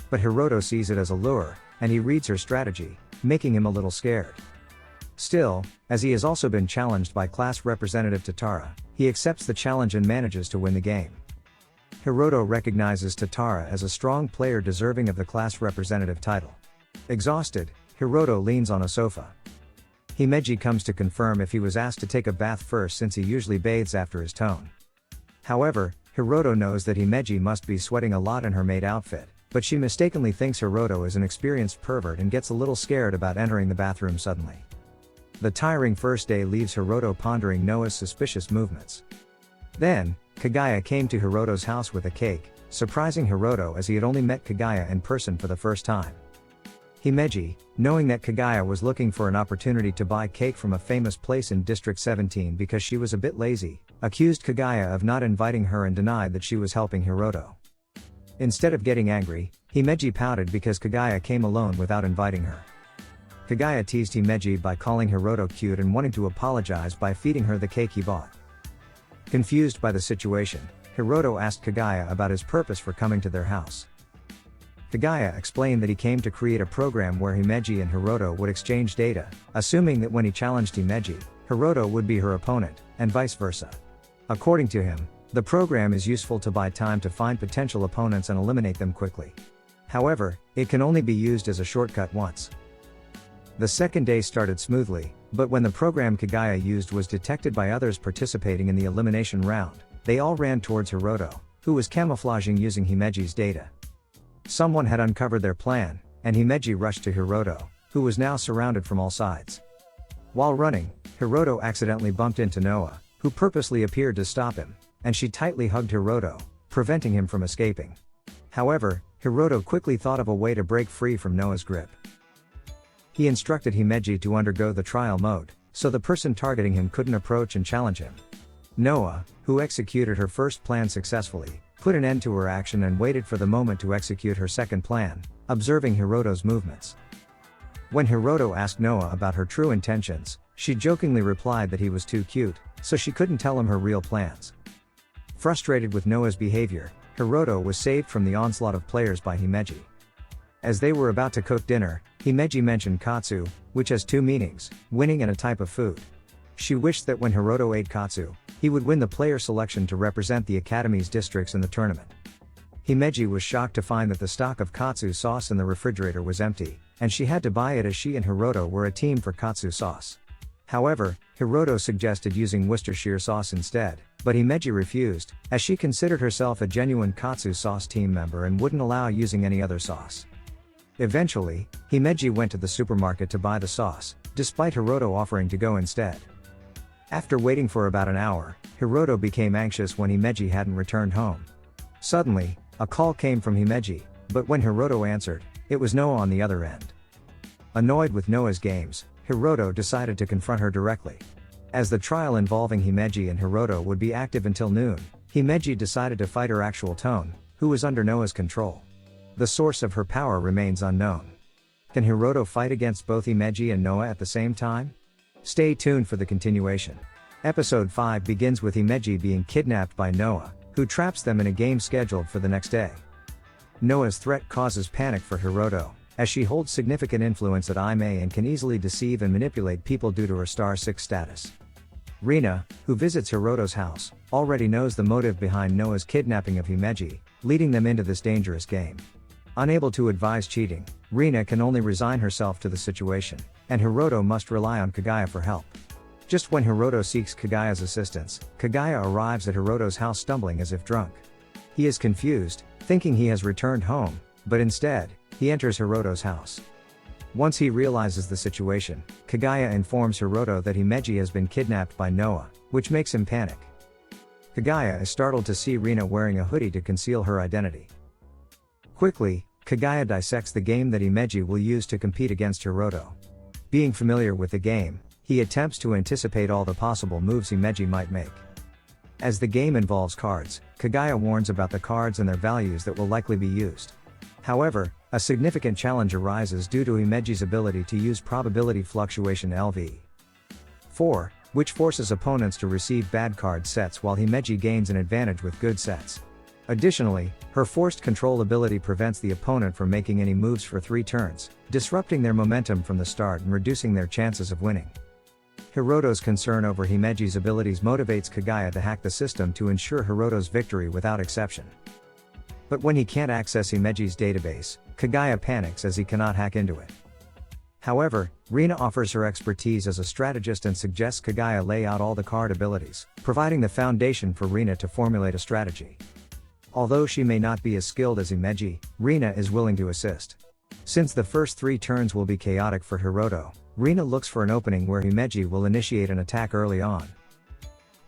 But Hiroto sees it as a lure, and he reads her strategy, making him a little scared. Still, as he has also been challenged by class representative Tatara, he accepts the challenge and manages to win the game. Hiroto recognizes Tatara as a strong player deserving of the class representative title. Exhausted, Hiroto leans on a sofa. Himeji comes to confirm if he was asked to take a bath first since he usually bathes after his tone. However, Hiroto knows that Himeji must be sweating a lot in her maid outfit, but she mistakenly thinks Hiroto is an experienced pervert and gets a little scared about entering the bathroom suddenly. The tiring first day leaves Hiroto pondering Noah's suspicious movements. Then, Kagaya came to Hiroto's house with a cake, surprising Hiroto as he had only met Kagaya in person for the first time. Himeji, knowing that Kagaya was looking for an opportunity to buy cake from a famous place in District 17 because she was a bit lazy, accused Kagaya of not inviting her and denied that she was helping Hiroto. Instead of getting angry, Himeji pouted because Kagaya came alone without inviting her. Kagaya teased Himeji by calling Hiroto cute and wanting to apologize by feeding her the cake he bought. Confused by the situation, Hiroto asked Kagaya about his purpose for coming to their house. Kagaya explained that he came to create a program where Himeji and Hiroto would exchange data, assuming that when he challenged Himeji, Hiroto would be her opponent, and vice versa. According to him, the program is useful to buy time to find potential opponents and eliminate them quickly. However, it can only be used as a shortcut once. The second day started smoothly, but when the program Kagaya used was detected by others participating in the elimination round, they all ran towards Hiroto, who was camouflaging using Himeji's data. Someone had uncovered their plan, and Himeji rushed to Hiroto, who was now surrounded from all sides. While running, Hiroto accidentally bumped into Noah, who purposely appeared to stop him, and she tightly hugged Hiroto, preventing him from escaping. However, Hiroto quickly thought of a way to break free from Noah's grip. He instructed Himeji to undergo the trial mode, so the person targeting him couldn't approach and challenge him. Noah, who executed her first plan successfully, put an end to her action and waited for the moment to execute her second plan, observing Hiroto's movements. When Hiroto asked Noah about her true intentions, she jokingly replied that he was too cute, so she couldn't tell him her real plans. Frustrated with Noah's behavior, Hiroto was saved from the onslaught of players by Himeji. As they were about to cook dinner, Himeji mentioned katsu, which has two meanings, winning and a type of food. She wished that when Hiroto ate katsu, He would win the player selection to represent the Academy's districts in the tournament. Himeji was shocked to find that the stock of katsu sauce in the refrigerator was empty, and she had to buy it as she and Hiroto were a team for katsu sauce. However, Hiroto suggested using Worcestershire sauce instead, but Himeji refused, as she considered herself a genuine katsu sauce team member and wouldn't allow using any other sauce. Eventually, Himeji went to the supermarket to buy the sauce, despite Hiroto offering to go instead. After waiting for about an hour, Hiroto became anxious when Himeji hadn't returned home. Suddenly, a call came from Himeji, but when Hiroto answered, it was Noah on the other end. Annoyed with Noah's games, Hiroto decided to confront her directly. As the trial involving Himeji and Hiroto would be active until noon, Himeji decided to fight her actual tone, who was under Noah's control. The source of her power remains unknown. Can Hiroto fight against both Himeji and Noah at the same time? Stay tuned for the continuation. Episode 5 begins with Himeji being kidnapped by Noah, who traps them in a game scheduled for the next day. Noah's threat causes panic for Hiroto, as she holds significant influence at Ime and can easily deceive and manipulate people due to her star 6 status. Rina, who visits Hiroto's house, already knows the motive behind Noah's kidnapping of Himeji, leading them into this dangerous game. Unable to advise cheating, Rina can only resign herself to the situation, and Hiroto must rely on Kagaya for help. Just when Hiroto seeks Kagaya's assistance, Kagaya arrives at Hiroto's house stumbling as if drunk. He is confused, thinking he has returned home, but instead, he enters Hiroto's house. Once he realizes the situation, Kagaya informs Hiroto that Himeji has been kidnapped by Noah, which makes him panic. Kagaya is startled to see Rina wearing a hoodie to conceal her identity. Quickly, Kagaya dissects the game that Himeji will use to compete against Hiroto. Being familiar with the game, he attempts to anticipate all the possible moves Himeji might make. As the game involves cards, Kagaya warns about the cards and their values that will likely be used. However, a significant challenge arises due to Himeji's ability to use probability fluctuation LV4, which forces opponents to receive bad card sets while Himeji gains an advantage with good sets. Additionally, her forced control ability prevents the opponent from making any moves for 3 turns, disrupting their momentum from the start and reducing their chances of winning. Hiroto's concern over Himeji's abilities motivates Kagaya to hack the system to ensure Hiroto's victory without exception. But when he can't access Himeji's database, Kagaya panics as he cannot hack into it. However, Rina offers her expertise as a strategist and suggests Kagaya lay out all the card abilities, providing the foundation for Rina to formulate a strategy. Although she may not be as skilled as Himeji, Rina is willing to assist. Since the first 3 turns will be chaotic for Hiroto, Rina looks for an opening where Himeji will initiate an attack early on.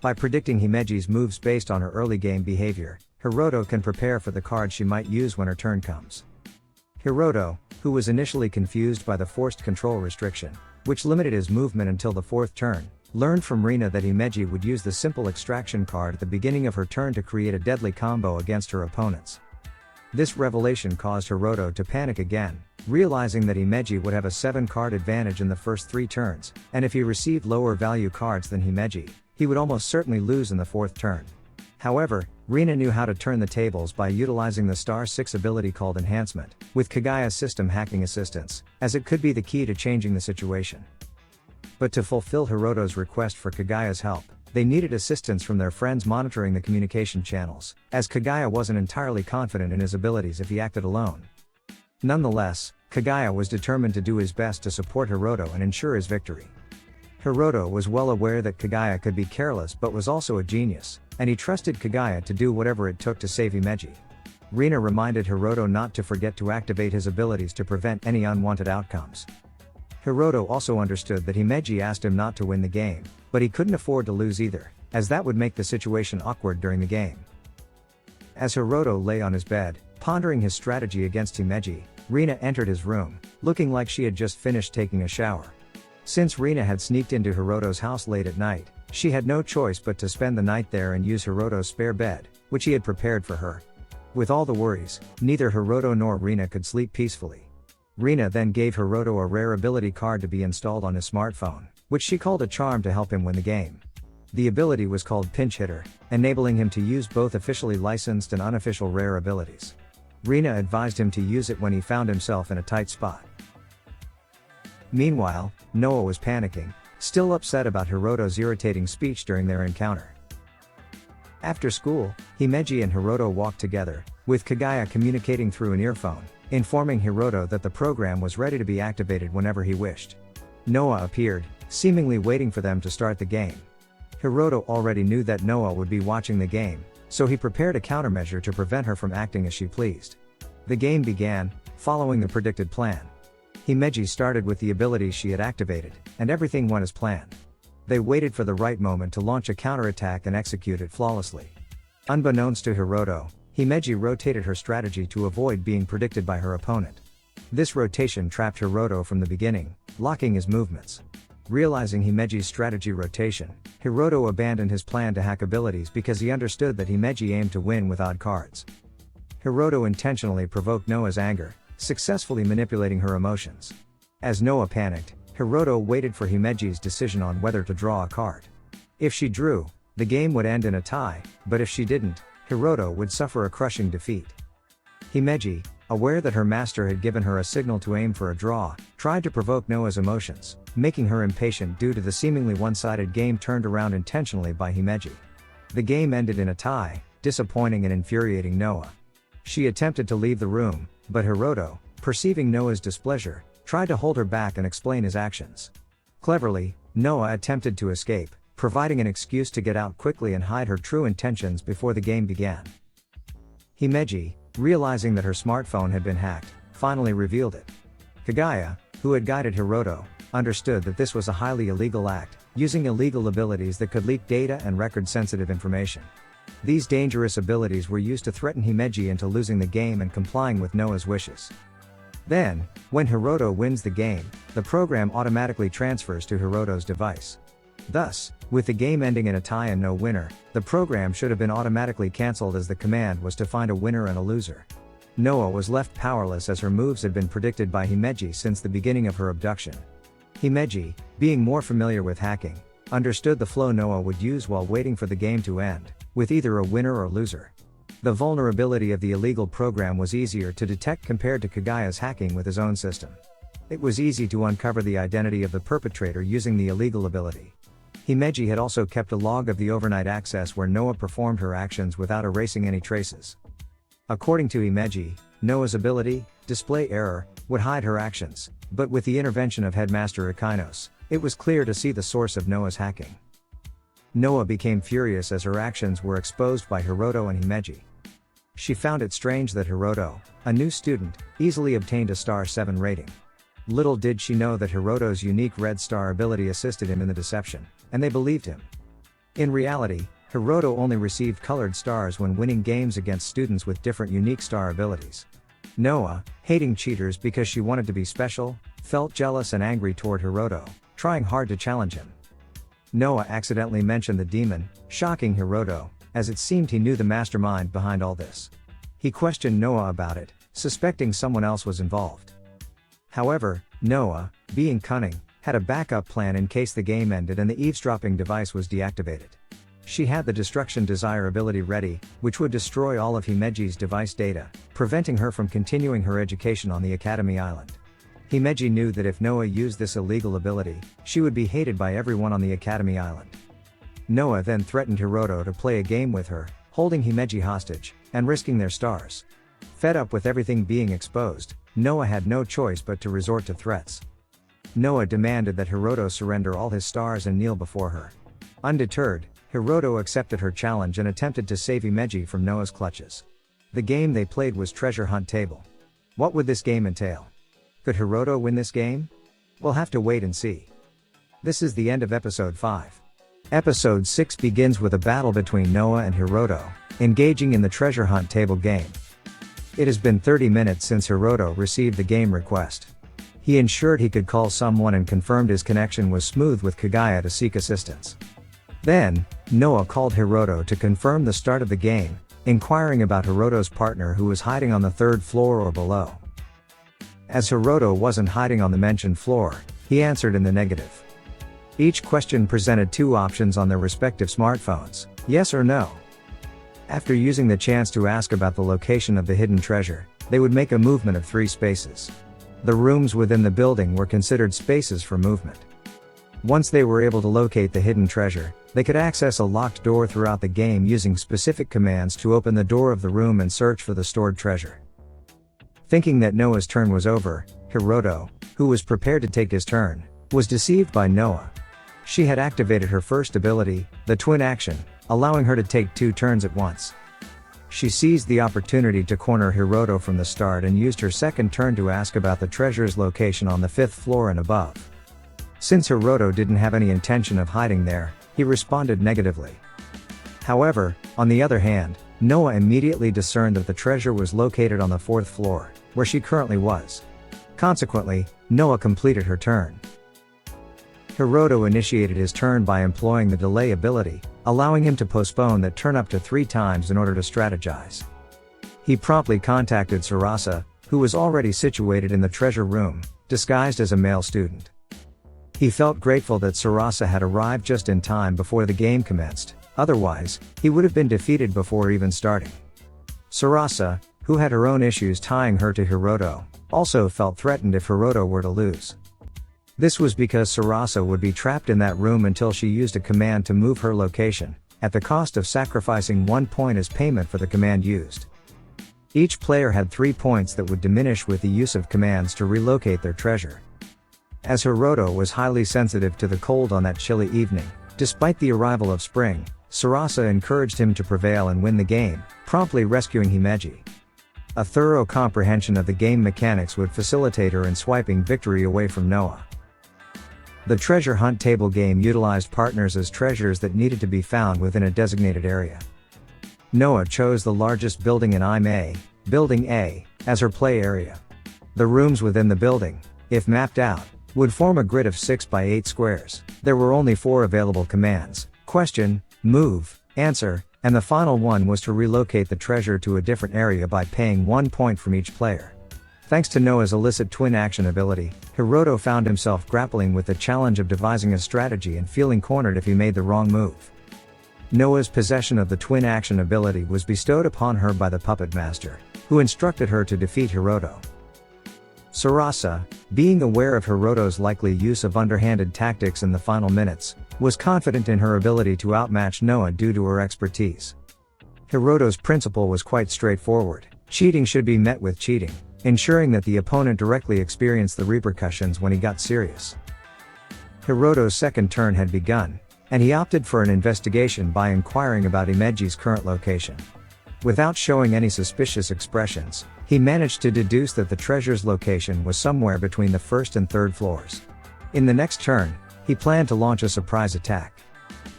By predicting Himeji's moves based on her early game behavior, Hiroto can prepare for the card she might use when her turn comes. Hiroto, who was initially confused by the forced control restriction, which limited his movement until the 4th turn, learned from Rina that Himeji would use the simple extraction card at the beginning of her turn to create a deadly combo against her opponents. This revelation caused Hiroto to panic again, realizing that Himeji would have a 7-card advantage in the first 3 turns, and if he received lower value cards than Himeji, he would almost certainly lose in the 4th turn. However, Rina knew how to turn the tables by utilizing the star 6 ability called Enhancement, with Kagaya's system hacking assistance, as it could be the key to changing the situation. But to fulfill Hiroto's request for Kagaya's help, they needed assistance from their friends monitoring the communication channels, as Kagaya wasn't entirely confident in his abilities if he acted alone. Nonetheless, Kagaya was determined to do his best to support Hiroto and ensure his victory. Hiroto was well aware that Kagaya could be careless but was also a genius, and he trusted Kagaya to do whatever it took to save Himeji. Rina reminded Hiroto not to forget to activate his abilities to prevent any unwanted outcomes. Hiroto also understood that Himeji asked him not to win the game, but he couldn't afford to lose either, as that would make the situation awkward during the game. As Hiroto lay on his bed, pondering his strategy against Himeji, Rina entered his room, looking like she had just finished taking a shower. Since Rina had sneaked into Hiroto's house late at night, she had no choice but to spend the night there and use Hiroto's spare bed, which he had prepared for her. With all the worries, neither Hiroto nor Rina could sleep peacefully. Rina then gave Hiroto a rare ability card to be installed on his smartphone, which she called a charm to help him win the game. The ability was called Pinch Hitter, enabling him to use both officially licensed and unofficial rare abilities. Rina advised him to use it when he found himself in a tight spot. Meanwhile, Noah was panicking, still upset about Hiroto's irritating speech during their encounter. After school, Himeji and Hiroto walked together, with Kagaya communicating through an earphone, informing Hiroto that the program was ready to be activated whenever he wished. Noah appeared, seemingly waiting for them to start the game. Hiroto already knew that Noah would be watching the game, so he prepared a countermeasure to prevent her from acting as she pleased. The game began, following the predicted plan. Himeji started with the abilities she had activated, and everything went as planned. They waited for the right moment to launch a counterattack and execute it flawlessly. Unbeknownst to Hiroto, Himeji rotated her strategy to avoid being predicted by her opponent. This rotation trapped Hiroto from the beginning, locking his movements. Realizing Himeji's strategy rotation, Hiroto abandoned his plan to hack abilities because he understood that Himeji aimed to win with odd cards. Hiroto intentionally provoked Noah's anger, successfully manipulating her emotions. As Noah panicked, Hiroto waited for Himeji's decision on whether to draw a card. If she drew, the game would end in a tie, but if she didn't, Hiroto would suffer a crushing defeat. Himeji, aware that her master had given her a signal to aim for a draw, tried to provoke Noah's emotions, making her impatient due to the seemingly one-sided game turned around intentionally by Himeji. The game ended in a tie, disappointing and infuriating Noah. She attempted to leave the room, but Hiroto, perceiving Noah's displeasure, tried to hold her back and explain his actions. Cleverly, Noah attempted to escape, providing an excuse to get out quickly and hide her true intentions before the game began. Himeji, realizing that her smartphone had been hacked, finally revealed it. Kagaya, who had guided Hiroto, understood that this was a highly illegal act, using illegal abilities that could leak data and record-sensitive information. These dangerous abilities were used to threaten Himeji into losing the game and complying with Noah's wishes. Then, when Hiroto wins the game, the program automatically transfers to Hiroto's device. Thus, with the game ending in a tie and no winner, the program should have been automatically cancelled as the command was to find a winner and a loser. Noah was left powerless as her moves had been predicted by Himeji since the beginning of her abduction. Himeji, being more familiar with hacking, understood the flow Noah would use while waiting for the game to end, with either a winner or loser. The vulnerability of the illegal program was easier to detect compared to Kagaya's hacking with his own system. It was easy to uncover the identity of the perpetrator using the illegal ability. Himeji had also kept a log of the overnight access where Noah performed her actions without erasing any traces. According to Himeji, Noah's ability, display error, would hide her actions, but with the intervention of Headmaster Ikinos, it was clear to see the source of Noah's hacking. Noah became furious as her actions were exposed by Hiroto and Himeji. She found it strange that Hiroto, a new student, easily obtained a star 7 rating. Little did she know that Hiroto's unique red star ability assisted him in the deception, and they believed him. In reality, Hiroto only received colored stars when winning games against students with different unique star abilities. Noah, hating cheaters because she wanted to be special, felt jealous and angry toward Hiroto, trying hard to challenge him. Noah accidentally mentioned the demon, shocking Hiroto, as it seemed he knew the mastermind behind all this. He questioned Noah about it, suspecting someone else was involved. However, Noah, being cunning, had a backup plan in case the game ended and the eavesdropping device was deactivated. She had the destruction desire ability ready, which would destroy all of Himeji's device data, preventing her from continuing her education on the Academy Island. Himeji knew that if Noah used this illegal ability, she would be hated by everyone on the Academy Island. Noah then threatened Hiroto to play a game with her, holding Himeji hostage, and risking their stars. Fed up with everything being exposed, Noah had no choice but to resort to threats. Noah demanded that Hiroto surrender all his stars and kneel before her. Undeterred, Hiroto accepted her challenge and attempted to save Himeji from Noah's clutches. The game they played was Treasure Hunt Table. What would this game entail? Could Hiroto win this game? We'll have to wait and see. This is the end of episode 5. Episode 6 begins with a battle between Noah and Hiroto, engaging in the Treasure Hunt Table game. It has been 30 minutes since Hiroto received the game request. He ensured he could call someone and confirmed his connection was smooth with Kagaya to seek assistance. Then, Noah called Hiroto to confirm the start of the game, inquiring about Hiroto's partner who was hiding on the 3rd floor or below. As Hiroto wasn't hiding on the mentioned floor, he answered in the negative. Each question presented 2 options on their respective smartphones, yes or no. After using the chance to ask about the location of the hidden treasure, they would make a movement of 3 spaces. The rooms within the building were considered spaces for movement. Once they were able to locate the hidden treasure, they could access a locked door throughout the game using specific commands to open the door of the room and search for the stored treasure. Thinking that Noah's turn was over, Hiroto, who was prepared to take his turn, was deceived by Noah. She had activated her first ability, the twin action, allowing her to take 2 turns at once. She seized the opportunity to corner Hiroto from the start and used her second turn to ask about the treasure's location on the 5th floor and above. Since Hiroto didn't have any intention of hiding there, he responded negatively. However, on the other hand, Noah immediately discerned that the treasure was located on the 4th floor, where she currently was. Consequently, Noah completed her turn. Hiroto initiated his turn by employing the delay ability, allowing him to postpone that turn up to 3 times in order to strategize. He promptly contacted Sarasa, who was already situated in the treasure room, disguised as a male student. He felt grateful that Sarasa had arrived just in time before the game commenced, otherwise, he would have been defeated before even starting. Sarasa, who had her own issues tying her to Hiroto, also felt threatened if Hiroto were to lose. This was because Sarasa would be trapped in that room until she used a command to move her location, at the cost of sacrificing 1 point as payment for the command used. Each player had 3 points that would diminish with the use of commands to relocate their treasure. As Hiroto was highly sensitive to the cold on that chilly evening, despite the arrival of spring, Sarasa encouraged him to prevail and win the game, promptly rescuing Himeji. A thorough comprehension of the game mechanics would facilitate her in swiping victory away from Noah. The treasure hunt table game utilized partners as treasures that needed to be found within a designated area. Noah chose the largest building in IMA, Building A, as her play area. The rooms within the building, if mapped out, would form a grid of 6 by 8 squares. There were only 4 available commands: question, move, answer, and the final one was to relocate the treasure to a different area by paying 1 point from each player. Thanks to Noah's illicit twin action ability, Hiroto found himself grappling with the challenge of devising a strategy and feeling cornered if he made the wrong move. Noah's possession of the twin action ability was bestowed upon her by the puppet master, who instructed her to defeat Hiroto. Sarasa, being aware of Hiroto's likely use of underhanded tactics in the final minutes, was confident in her ability to outmatch Noah due to her expertise. Hiroto's principle was quite straightforward: cheating should be met with cheating, ensuring that the opponent directly experienced the repercussions when he got serious. Hiroto's second turn had begun, and he opted for an investigation by inquiring about Himeji's current location. Without showing any suspicious expressions, he managed to deduce that the treasure's location was somewhere between the 1st and 3rd floors. In the next turn, he planned to launch a surprise attack.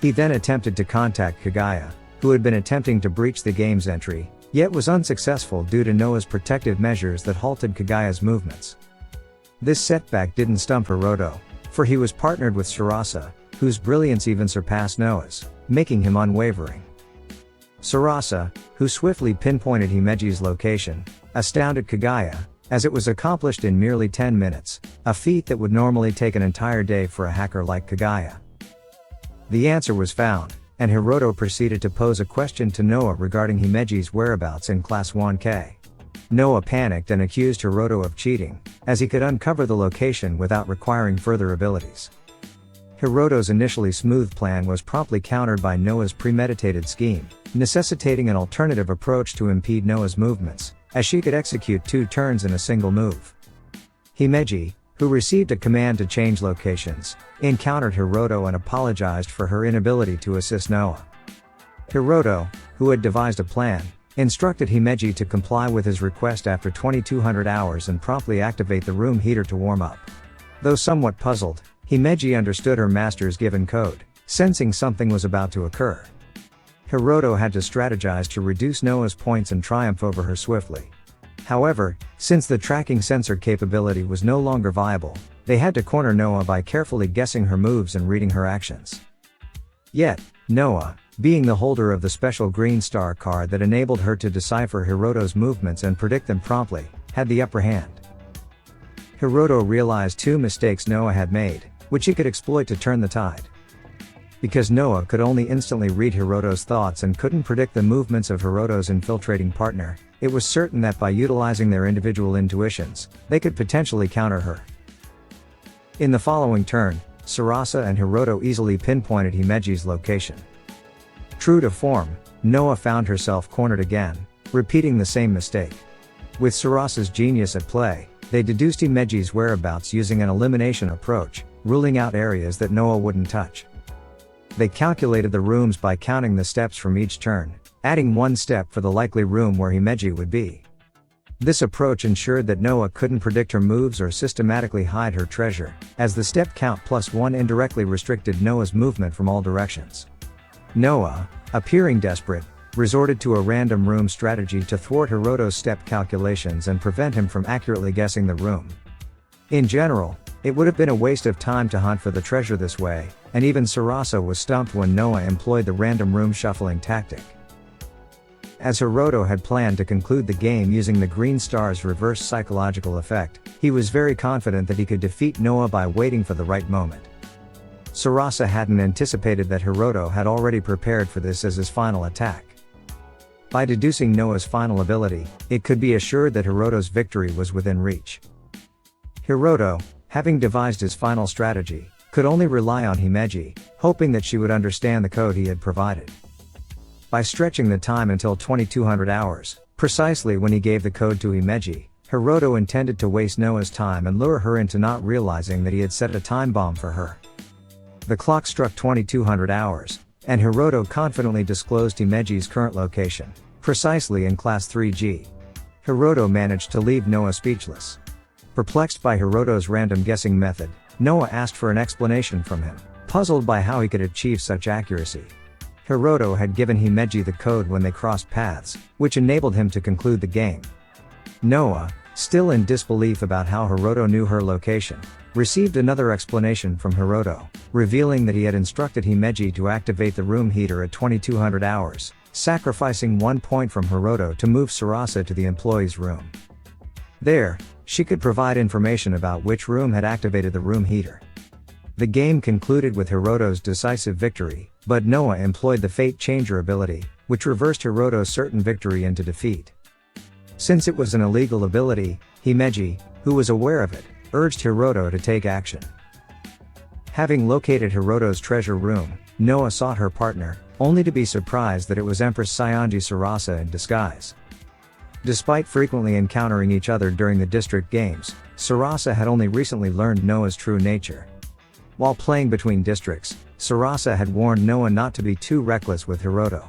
He then attempted to contact Kagaya, who had been attempting to breach the game's entry, yet was unsuccessful due to Noah's protective measures that halted Kagaya's movements. This setback didn't stump Hiroto, for he was partnered with Sarasa, whose brilliance even surpassed Noah's, making him unwavering. Sarasa, who swiftly pinpointed Himeji's location, astounded Kagaya, as it was accomplished in merely 10 minutes, a feat that would normally take an entire day for a hacker like Kagaya. The answer was found, and Hiroto proceeded to pose a question to Noah regarding Himeji's whereabouts in Class 1K. Noah panicked and accused Hiroto of cheating, as he could uncover the location without requiring further abilities. Hiroto's initially smooth plan was promptly countered by Noah's premeditated scheme, necessitating an alternative approach to impede Noah's movements, as she could execute 2 turns in a single move. Himeji, who received a command to change locations, encountered Hiroto and apologized for her inability to assist Noah. Hiroto, who had devised a plan, instructed Himeji to comply with his request after 2200 hours and promptly activate the room heater to warm up. Though somewhat puzzled, Himeji understood her master's given code, sensing something was about to occur. Hiroto had to strategize to reduce Noah's points and triumph over her swiftly. However, since the tracking sensor capability was no longer viable, they had to corner Noah by carefully guessing her moves and reading her actions. Yet, Noah, being the holder of the special green star card that enabled her to decipher Hiroto's movements and predict them promptly, had the upper hand. Hiroto realized 2 mistakes Noah had made, which he could exploit to turn the tide. Because Noah could only instantly read Hiroto's thoughts and couldn't predict the movements of Hiroto's infiltrating partner, it was certain that by utilizing their individual intuitions, they could potentially counter her. In the following turn, Sarasa and Hiroto easily pinpointed Himeji's location. True to form, Noa found herself cornered again, repeating the same mistake. With Sarasa's genius at play, they deduced Himeji's whereabouts using an elimination approach, ruling out areas that Noa wouldn't touch. They calculated the rooms by counting the steps from each turn, adding one step for the likely room where Himeji would be. This approach ensured that Noa couldn't predict her moves or systematically hide her treasure, as the step count +1 indirectly restricted Noa's movement from all directions. Noa, appearing desperate, resorted to a random room strategy to thwart Hiroto's step calculations and prevent him from accurately guessing the room. In general, it would have been a waste of time to hunt for the treasure this way, and even Sarasa was stumped when Noa employed the random room shuffling tactic. As Hiroto had planned to conclude the game using the green star's reverse psychological effect, he was very confident that he could defeat Noa by waiting for the right moment. Sarasa hadn't anticipated that Hiroto had already prepared for this as his final attack. By deducing Noa's final ability, it could be assured that Hiroto's victory was within reach. Hiroto, having devised his final strategy, could only rely on Himeji, hoping that she would understand the code he had provided. By stretching the time until 2200 hours, precisely when he gave the code to Himeji, Hiroto intended to waste Noa's time and lure her into not realizing that he had set a time bomb for her. The clock struck 2200 hours, and Hiroto confidently disclosed Himeji's current location, precisely in Class 3G. Hiroto managed to leave Noa speechless. Perplexed by Hiroto's random guessing method, Noa asked for an explanation from him, puzzled by how he could achieve such accuracy. Hiroto had given Himeji the code when they crossed paths, which enabled him to conclude the game. Noa, still in disbelief about how Hiroto knew her location, received another explanation from Hiroto, revealing that he had instructed Himeji to activate the room heater at 2200 hours, sacrificing 1 point from Hiroto to move Sarasa to the employee's room. There, she could provide information about which room had activated the room heater. The game concluded with Hiroto's decisive victory, but Noa employed the Fate Changer ability, which reversed Hiroto's certain victory into defeat. Since it was an illegal ability, Himeji, who was aware of it, urged Hiroto to take action. Having located Hiroto's treasure room, Noa sought her partner, only to be surprised that it was Empress Sayonji Sarasa in disguise. Despite frequently encountering each other during the district games, Sarasa had only recently learned Noa's true nature. While playing between districts, Sarasa had warned Noa not to be too reckless with Hiroto.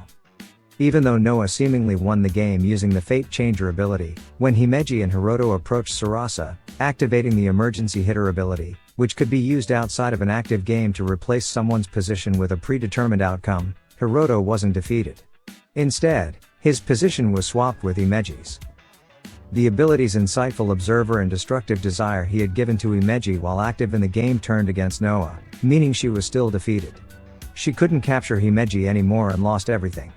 Even though Noa seemingly won the game using the Fate Changer ability, when Himeji and Hiroto approached Sarasa, activating the emergency hitter ability, which could be used outside of an active game to replace someone's position with a predetermined outcome, Hiroto wasn't defeated. Instead, his position was swapped with Himeji's. The ability's insightful observer and destructive desire he had given to Himeji while active in the game turned against Noa, meaning she was still defeated. She couldn't capture Himeji anymore and lost everything.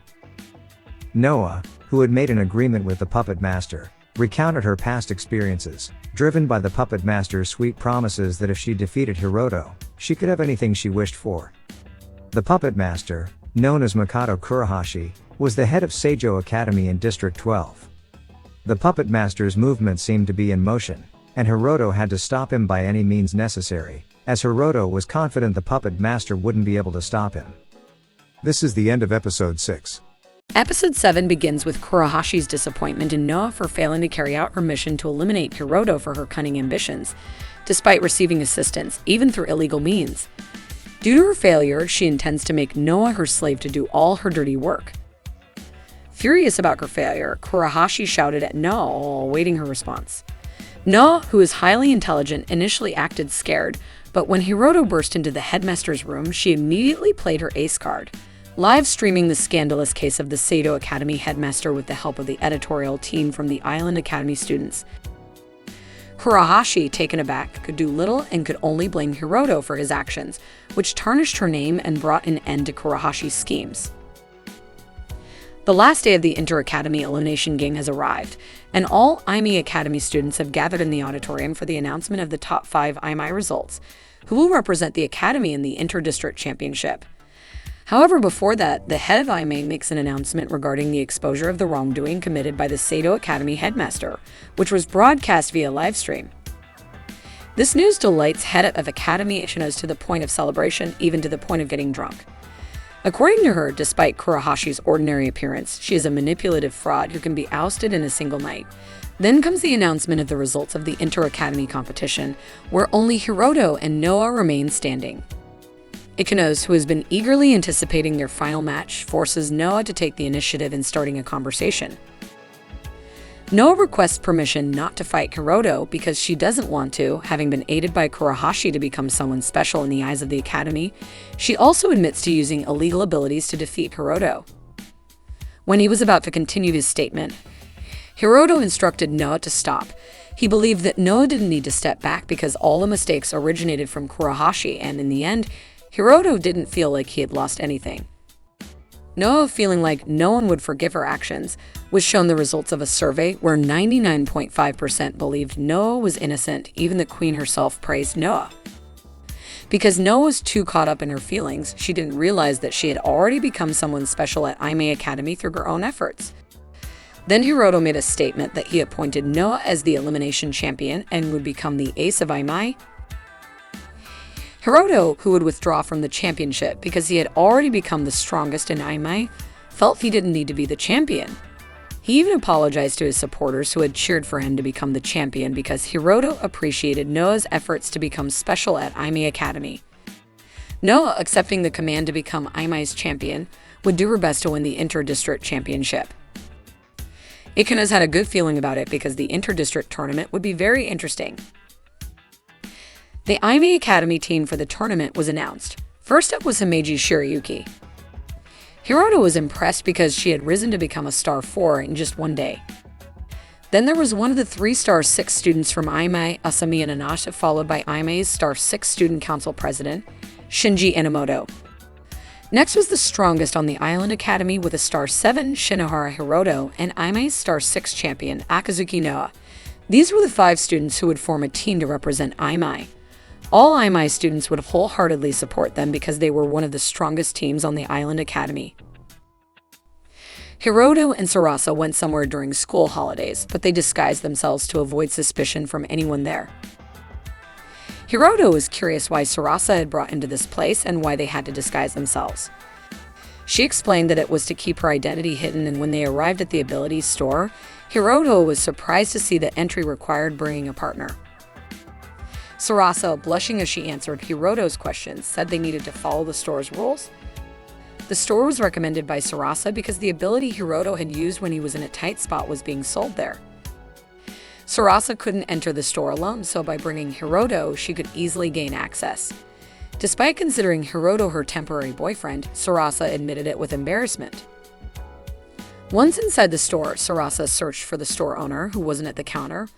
Noa, who had made an agreement with the Puppet Master, recounted her past experiences, driven by the Puppet Master's sweet promises that if she defeated Hiroto, she could have anything she wished for. The Puppet Master, known as Makoto Kurahashi, was the head of Seijo Academy in District 12. The Puppet Master's movement seemed to be in motion, and Hiroto had to stop him by any means necessary, as Hiroto was confident the Puppet Master wouldn't be able to stop him. This is the end of Episode 6. Episode 7 begins with Kurahashi's disappointment in Noa for failing to carry out her mission to eliminate Hiroto for her cunning ambitions, despite receiving assistance, even through illegal means. Due to her failure, she intends to make Noa her slave to do all her dirty work. Furious about her failure, Kurahashi shouted at Noa while awaiting her response. Noa, who is highly intelligent, initially acted scared, but when Hiroto burst into the headmaster's room, she immediately played her ace card, live streaming the scandalous case of the Seido Academy headmaster with the help of the editorial team from the Island Academy students. Kurahashi, taken aback, could do little and could only blame Hiroto for his actions, which tarnished her name and brought an end to Kurahashi's schemes. The last day of the Inter-Academy Elimination Game has arrived, and all IME Academy students have gathered in the auditorium for the announcement of the top 5 IME results, who will represent the Academy in the Inter-District Championship. However, before that, the head of IME makes an announcement regarding the exposure of the wrongdoing committed by the Seido Academy headmaster, which was broadcast via livestream. This news delights head of academy Ishina's to the point of celebration, even to the point of getting drunk. According to her, despite Kurahashi's ordinary appearance, she is a manipulative fraud who can be ousted in a single night. Then comes the announcement of the results of the inter-academy competition, where only Hiroto and Noah remain standing. Ikanos, who has been eagerly anticipating their final match, forces Noah to take the initiative in starting a conversation. Noah requests permission not to fight Hiroto because she doesn't want to, having been aided by Kurahashi to become someone special in the eyes of the academy. She also admits to using illegal abilities to defeat Hiroto. When he was about to continue his statement, Hiroto instructed Noah to stop. He believed that Noah didn't need to step back because all the mistakes originated from Kurahashi, and in the end, Hiroto didn't feel like he had lost anything. Noah, feeling like no one would forgive her actions, was shown the results of a survey where 99.5% believed Noah was innocent. Even the queen herself praised Noah. Because Noah was too caught up in her feelings, she didn't realize that she had already become someone special at Aimei Academy through her own efforts. Then Hiroto made a statement that he appointed Noah as the elimination champion and would become the ace of Aimei. Hiroto, who would withdraw from the championship because he had already become the strongest in Aimei, felt he didn't need to be the champion. He even apologized to his supporters who had cheered for him to become the champion because Hiroto appreciated Noah's efforts to become special at Aimei Academy. Noah, accepting the command to become Aimei's champion, would do her best to win the inter-district championship. Ikanos had a good feeling about it because the inter-district tournament would be very interesting. The Aimei Academy team for the tournament was announced. First up was Himeji Shirayuki. Hiroto was impressed because she had risen to become a star 4 in just one day. Then there was one of the 3 star 6 students from Aimei, Asami Inanasha, followed by Aimei's star 6 student council president, Shinji Enomoto. Next was the strongest on the Island Academy with a star 7, Shinohara Hiroto, and Aimei's star 6 champion, Akazuki Noah. These were the 5 students who would form a team to represent Aimei. All Aimei students would wholeheartedly support them because they were one of the strongest teams on the Island Academy. Hiroto and Sarasa went somewhere during school holidays, but they disguised themselves to avoid suspicion from anyone there. Hiroto was curious why Sarasa had brought into this place and why they had to disguise themselves. She explained that it was to keep her identity hidden, and when they arrived at the abilities store, Hiroto was surprised to see that entry required bringing a partner. Sarasa, blushing as she answered Hiroto's questions, said they needed to follow the store's rules. The store was recommended by Sarasa because the ability Hiroto had used when he was in a tight spot was being sold there. Sarasa couldn't enter the store alone, so by bringing Hiroto, she could easily gain access. Despite considering Hiroto her temporary boyfriend, Sarasa admitted it with embarrassment. Once inside the store, Sarasa searched for the store owner, who wasn't at the counter.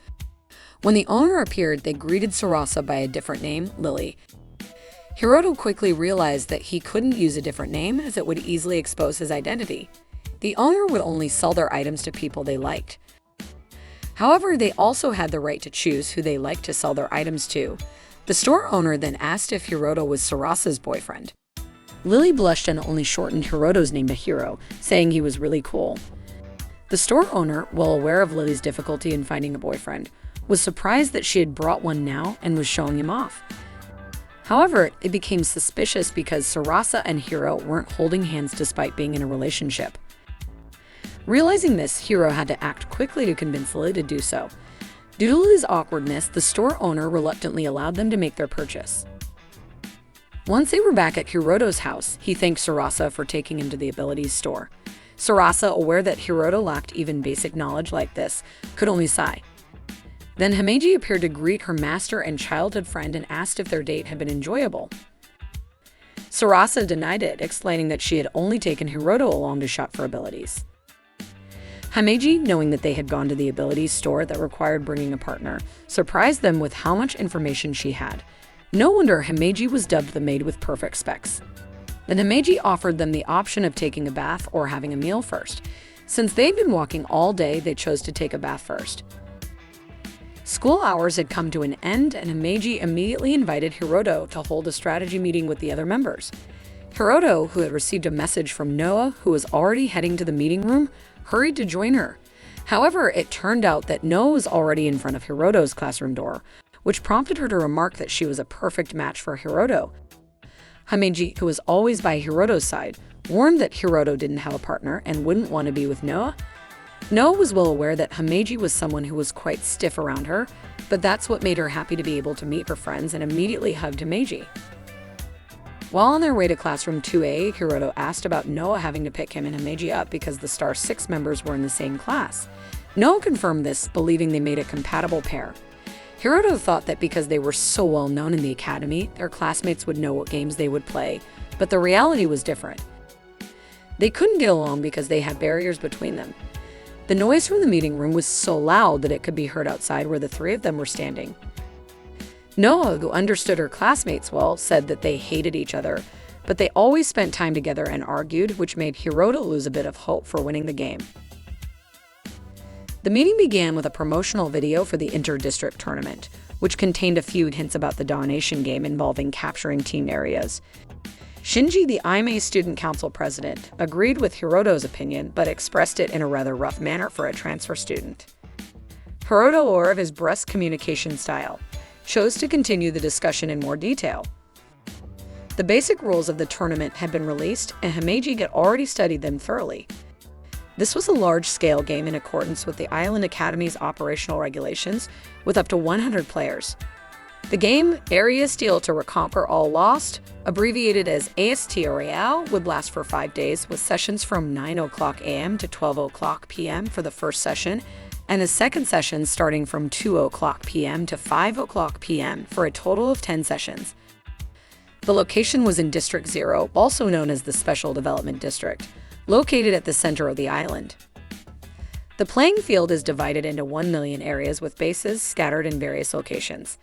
When the owner appeared, they greeted Sarasa by a different name, Lily. Hiroto quickly realized that he couldn't use a different name as it would easily expose his identity. The owner would only sell their items to people they liked. However, they also had the right to choose who they liked to sell their items to. The store owner then asked if Hiroto was Sarasa's boyfriend. Lily blushed and only shortened Hiroto's name to Hiro, saying he was really cool. The store owner, well aware of Lily's difficulty in finding a boyfriend, was surprised that she had brought one now and was showing him off. However, it became suspicious because Sarasa and Hiro weren't holding hands despite being in a relationship. Realizing this, Hiro had to act quickly to convince Lily to do so. Due to Lily's awkwardness, the store owner reluctantly allowed them to make their purchase. Once they were back at Hiroto's house, he thanked Sarasa for taking him to the abilities store. Sarasa, aware that Hiroto lacked even basic knowledge like this, could only sigh. Then Himeji appeared to greet her master and childhood friend and asked if their date had been enjoyable. Sarasa denied it, explaining that she had only taken Hiroto along to shop for abilities. Himeji, knowing that they had gone to the abilities store that required bringing a partner, surprised them with how much information she had. No wonder Himeji was dubbed the maid with perfect specs. Then Himeji offered them the option of taking a bath or having a meal first. Since they'd been walking all day, they chose to take a bath first. School hours had come to an end, and Himeji immediately invited Hiroto to hold a strategy meeting with the other members. Hiroto, who had received a message from Noah, who was already heading to the meeting room, hurried to join her. However, it turned out that Noah was already in front of Hiroto's classroom door, which prompted her to remark that she was a perfect match for Hiroto. Himeji, who was always by Hiroto's side, warned that Hiroto didn't have a partner and wouldn't want to be with Noa. Noa was well aware that Himeji was someone who was quite stiff around her, but that's what made her happy to be able to meet her friends and immediately hugged Himeji. While on their way to classroom 2A, Hiroto asked about Noa having to pick him and Himeji up because the Star 6 members were in the same class. Noa confirmed this, believing they made a compatible pair. Hiroto thought that because they were so well known in the academy, their classmates would know what games they would play, but the reality was different. They couldn't get along because they had barriers between them. The noise from the meeting room was so loud that it could be heard outside where the three of them were standing. Noa, who understood her classmates well, said that they hated each other, but they always spent time together and argued, which made Hiroto lose a bit of hope for winning the game. The meeting began with a promotional video for the inter-district tournament, which contained a few hints about the domination game involving capturing team areas. Shinji, the IMA Student Council president, agreed with Hiroto's opinion, but expressed it in a rather rough manner for a transfer student. Hiroto, aware of his brusque communication style, chose to continue the discussion in more detail. The basic rules of the tournament had been released, and Himeji had already studied them thoroughly. This was a large-scale game in accordance with the Island Academy's operational regulations, with up to 100 players. The game, Area Steel to Reconquer All Lost, abbreviated as AST-RAL, would last for 5 days, with sessions from 9 o'clock a.m. to 12 o'clock p.m. for the first session, and a second session starting from 2 o'clock p.m. to 5 o'clock p.m. for a total of 10 sessions. The location was in District 0, also known as the Special Development District, located at the center of the island. The playing field is divided into 1 million areas with bases scattered in various locations.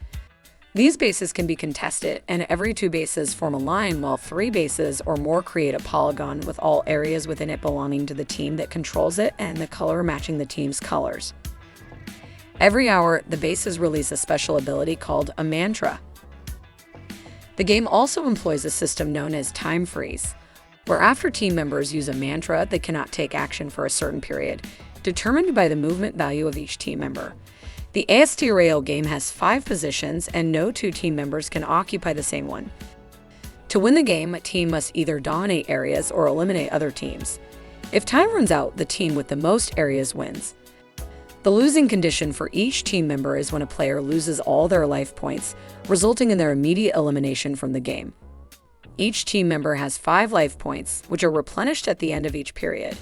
These bases can be contested, and every 2 bases form a line, while 3 bases or more create a polygon with all areas within it belonging to the team that controls it and the color matching the team's colors. Every hour, the bases release a special ability called a mantra. The game also employs a system known as time freeze, where after team members use a mantra, they cannot take action for a certain period, determined by the movement value of each team member. The AST-RAL game has 5 positions, and no 2 team members can occupy the same one. To win the game, a team must either dominate areas or eliminate other teams. If time runs out, the team with the most areas wins. The losing condition for each team member is when a player loses all their life points, resulting in their immediate elimination from the game. Each team member has 5 life points, which are replenished at the end of each period.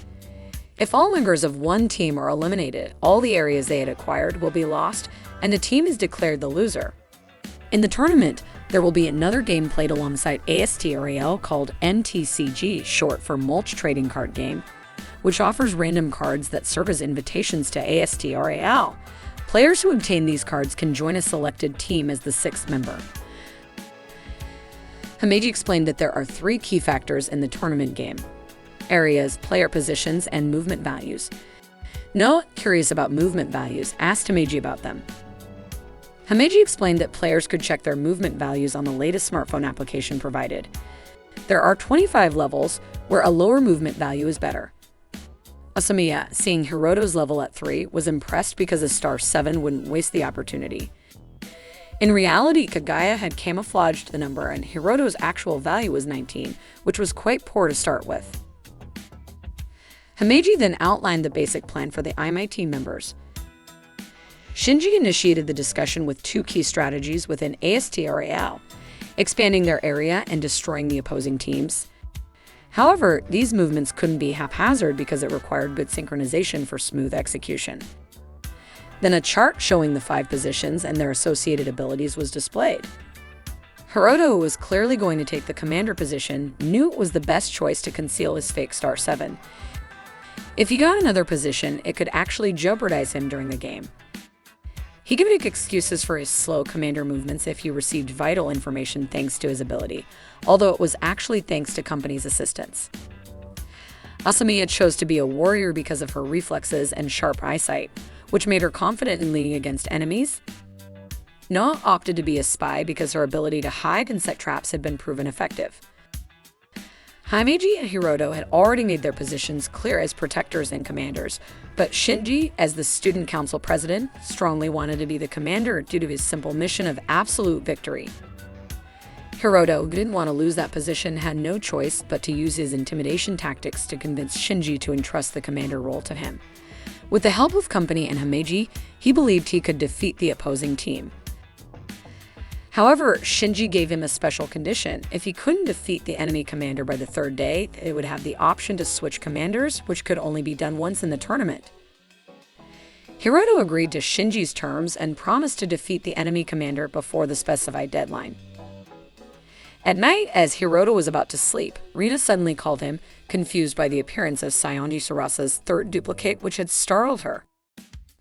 If all members of one team are eliminated, all the areas they had acquired will be lost, and the team is declared the loser. In the tournament, there will be another game played alongside AST-RAL called MTCG, short for Mulch Trading Card Game, which offers random cards that serve as invitations to AST-RAL. Players who obtain these cards can join a selected team as the 6th member. Himeji explained that there are 3 key factors in the tournament game: areas, player positions, and movement values. Noa, curious about movement values, asked Himeji about them. Himeji explained that players could check their movement values on the latest smartphone application provided. There are 25 levels where a lower movement value is better. Asamiya, seeing Hiroto's level at 3, was impressed because a star 7 wouldn't waste the opportunity. In reality, Kagaya had camouflaged the number, and Hiroto's actual value was 19, which was quite poor to start with. Himeji then outlined the basic plan for the IMI team members. Shinji initiated the discussion with 2 key strategies within AST-RAL, expanding their area and destroying the opposing teams. However, these movements couldn't be haphazard because it required good synchronization for smooth execution. Then a chart showing the 5 positions and their associated abilities was displayed. Hiroto, who was clearly going to take the commander position, knew it was the best choice to conceal his fake star 7. If he got another position, it could actually jeopardize him during the game. He gave excuses for his slow commander movements if he received vital information thanks to his ability, although it was actually thanks to company's assistance. Asamiya chose to be a warrior because of her reflexes and sharp eyesight, which made her confident in leading against enemies. Noa opted to be a spy because her ability to hide and set traps had been proven effective. Himeji and Hiroto had already made their positions clear as protectors and commanders, but Shinji, as the student council president, strongly wanted to be the commander due to his simple mission of absolute victory. Hiroto, who didn't want to lose that position, had no choice but to use his intimidation tactics to convince Shinji to entrust the commander role to him. With the help of Company and Himeji, he believed he could defeat the opposing team. However, Shinji gave him a special condition. If he couldn't defeat the enemy commander by the third day, it would have the option to switch commanders, which could only be done once in the tournament. Hiroto agreed to Shinji's terms and promised to defeat the enemy commander before the specified deadline. At night, as Hiroto was about to sleep, Rina suddenly called him, confused by the appearance of Saionji Sarasa's third duplicate, which had startled her.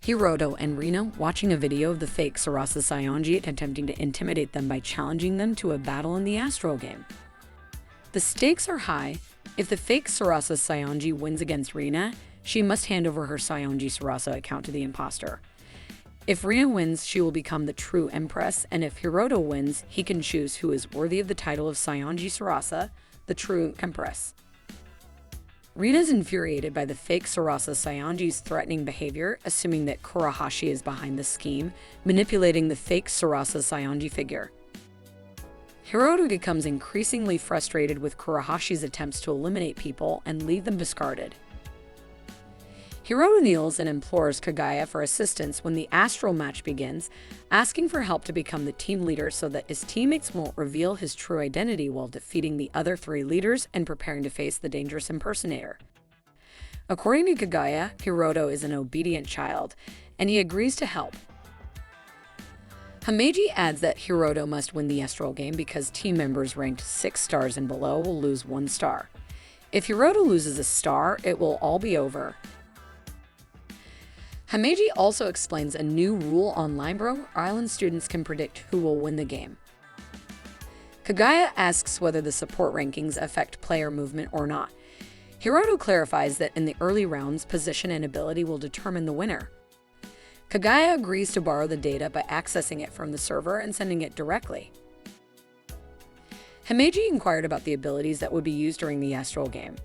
Hiroto and Rina, watching a video of the fake Sarasa Saionji attempting to intimidate them by challenging them to a battle in the astral game. The stakes are high. If the fake Sarasa Saionji wins against Rina, she must hand over her Saionji Sarasa account to the imposter. If Rina wins, she will become the true empress, and if Hiroto wins, he can choose who is worthy of the title of Saionji Sarasa, the true empress. Rina is infuriated by the fake Sarasa Saionji's threatening behavior, assuming that Kurahashi is behind the scheme, manipulating the fake Sarasa Saionji figure. Hiroto becomes increasingly frustrated with Kurahashi's attempts to eliminate people and leave them discarded. Hiroto kneels and implores Kagaya for assistance when the astral match begins, asking for help to become the team leader so that his teammates won't reveal his true identity while defeating the other three leaders and preparing to face the dangerous impersonator. According to Kagaya, Hiroto is an obedient child, and he agrees to help. Himeji adds that Hiroto must win the astral game because team members ranked 6 stars and below will lose 1 star. If Hiroto loses a star, it will all be over. Himeji also explains a new rule on Limebro. Island students can predict who will win the game. Kagaya asks whether the support rankings affect player movement or not. Hiroto clarifies that in the early rounds, position and ability will determine the winner. Kagaya agrees to borrow the data by accessing it from the server and sending it directly. Himeji inquired about the abilities that would be used during the astral game.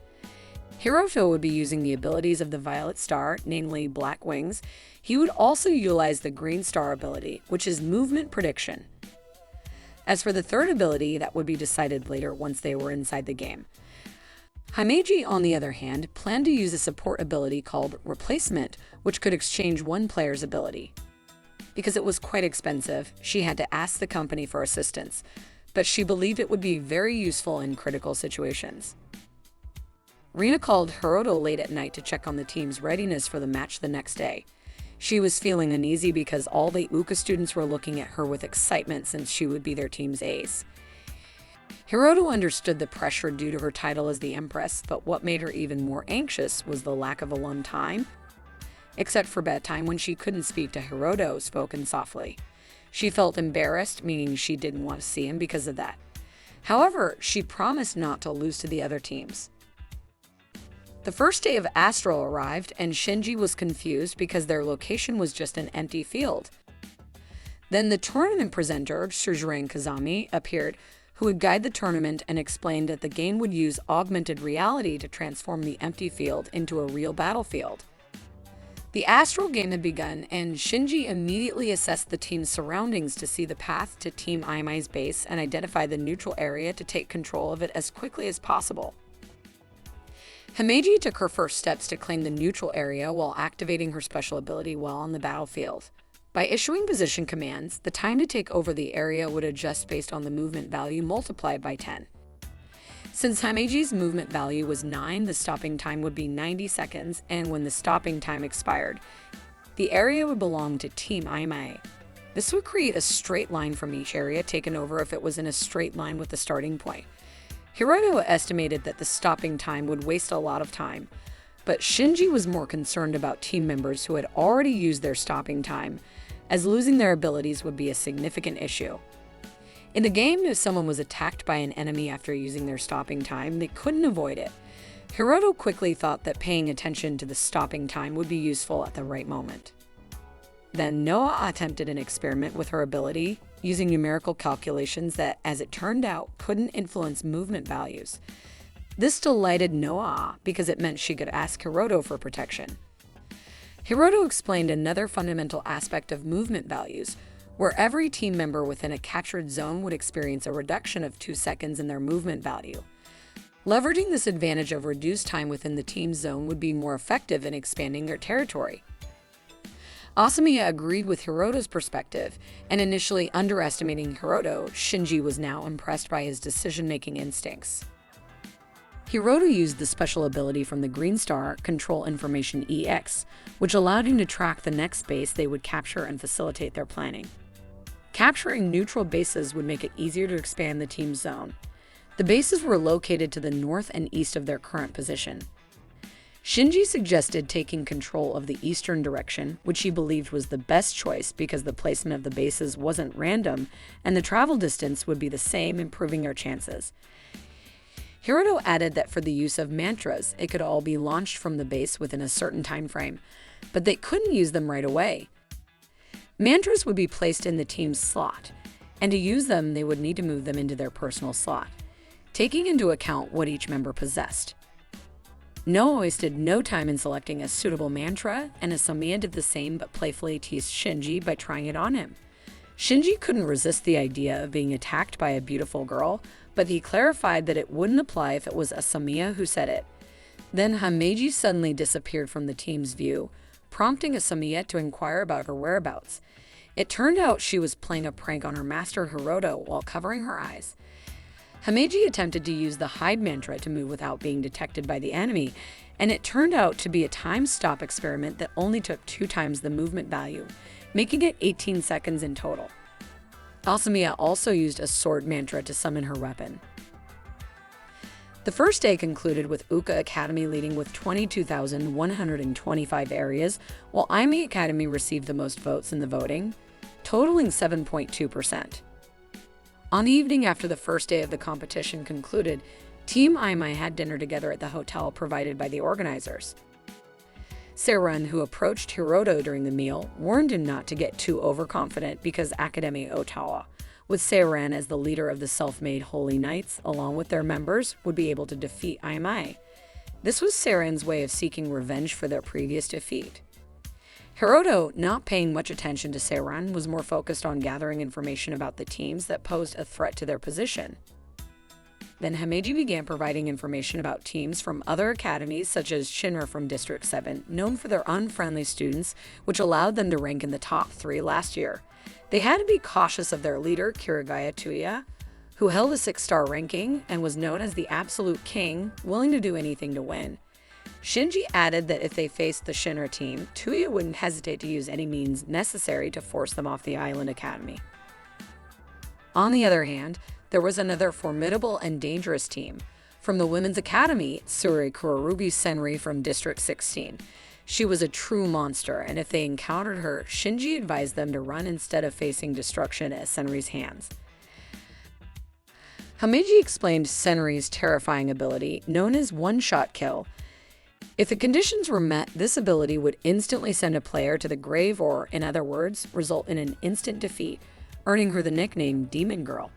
Hiroto would be using the abilities of the Violet Star, namely Black Wings. He would also utilize the Green Star ability, which is movement prediction. As for the third ability, that would be decided later once they were inside the game. Himeji, on the other hand, planned to use a support ability called Replacement, which could exchange one player's ability. Because it was quite expensive, she had to ask the company for assistance, but she believed it would be very useful in critical situations. Rina called Hiroto late at night to check on the team's readiness for the match the next day. She was feeling uneasy because all the Uka students were looking at her with excitement since she would be their team's ace. Hiroto understood the pressure due to her title as the Empress, but what made her even more anxious was the lack of alone time. Except for bedtime when she couldn't speak to Hiroto, spoken softly. She felt embarrassed, meaning she didn't want to see him because of that. However, she promised not to lose to the other teams. The first day of Astral arrived, and Shinji was confused because their location was just an empty field. Then the tournament presenter, Sujirang Kazami, appeared, who would guide the tournament and explained that the game would use augmented reality to transform the empty field into a real battlefield. The Astral game had begun, and Shinji immediately assessed the team's surroundings to see the path to Team Aimai's base and identify the neutral area to take control of it as quickly as possible. Himeji took her first steps to claim the neutral area while activating her special ability while on the battlefield. By issuing position commands, the time to take over the area would adjust based on the movement value multiplied by 10. Since Himeji's movement value was 9, the stopping time would be 90 seconds, and when the stopping time expired, the area would belong to Team Aimai. This would create a straight line from each area taken over if it was in a straight line with the starting point. Hiroto estimated that the stopping time would waste a lot of time, but Shinji was more concerned about team members who had already used their stopping time, as losing their abilities would be a significant issue. In the game, if someone was attacked by an enemy after using their stopping time, they couldn't avoid it. Hiroto quickly thought that paying attention to the stopping time would be useful at the right moment. Then Noah attempted an experiment with her ability, using numerical calculations that, as it turned out, couldn't influence movement values. This delighted Noa because it meant she could ask Hiroto for protection. Hiroto explained another fundamental aspect of movement values, where every team member within a captured zone would experience a reduction of 2 seconds in their movement value. Leveraging this advantage of reduced time within the team's zone would be more effective in expanding their territory. Asamiya agreed with Hiroto's perspective, and initially underestimating Hiroto, Shinji was now impressed by his decision-making instincts. Hiroto used the special ability from the Green Star, Control Information EX, which allowed him to track the next base they would capture and facilitate their planning. Capturing neutral bases would make it easier to expand the team's zone. The bases were located to the north and east of their current position. Shinji suggested taking control of the eastern direction, which he believed was the best choice because the placement of the bases wasn't random and the travel distance would be the same, improving their chances. Hiroto added that for the use of mantras, it could all be launched from the base within a certain time frame, but they couldn't use them right away. Mantras would be placed in the team's slot, and to use them, they would need to move them into their personal slot, taking into account what each member possessed. Noa wasted no time in selecting a suitable mantra, and Asamiya did the same but playfully teased Shinji by trying it on him. Shinji couldn't resist the idea of being attacked by a beautiful girl, but he clarified that it wouldn't apply if it was Asamiya who said it. Then Hameji suddenly disappeared from the team's view, prompting Asamiya to inquire about her whereabouts. It turned out she was playing a prank on her master Hiroto while covering her eyes. Hameji attempted to use the hide mantra to move without being detected by the enemy, and it turned out to be a time stop experiment that only took 2 times the movement value, making it 18 seconds in total. Asamiya also used a sword mantra to summon her weapon. The first day concluded with Uka Academy leading with 22,125 areas, while Aimee Academy received the most votes in the voting, totaling 7.2%. On the evening after the first day of the competition concluded, Team Aimee had dinner together at the hotel provided by the organizers. Seiran, who approached Hiroto during the meal, warned him not to get too overconfident because Academy Ottawa, with Seiran as the leader of the self-made Holy Knights, along with their members, would be able to defeat Aimee. This was Seiran's way of seeking revenge for their previous defeat. Hiroto, not paying much attention to Seiran, was more focused on gathering information about the teams that posed a threat to their position. Then Hameji began providing information about teams from other academies such as Shinra from District 7, known for their unfriendly students, which allowed them to rank in the top 3 last year. They had to be cautious of their leader, Kirigaya Tuya, who held a 6-star ranking and was known as the absolute king, willing to do anything to win. Shinji added that if they faced the Shinra team, Tuya wouldn't hesitate to use any means necessary to force them off the island academy. On the other hand, there was another formidable and dangerous team. From the Women's Academy, Tsuri Kurorubi Senri from District 16. She was a true monster, and if they encountered her, Shinji advised them to run instead of facing destruction at Senri's hands. Hameji explained Senri's terrifying ability, known as one-shot kill. If the conditions were met, this ability would instantly send a player to the grave or, in other words, result in an instant defeat, earning her the nickname Demon Girl.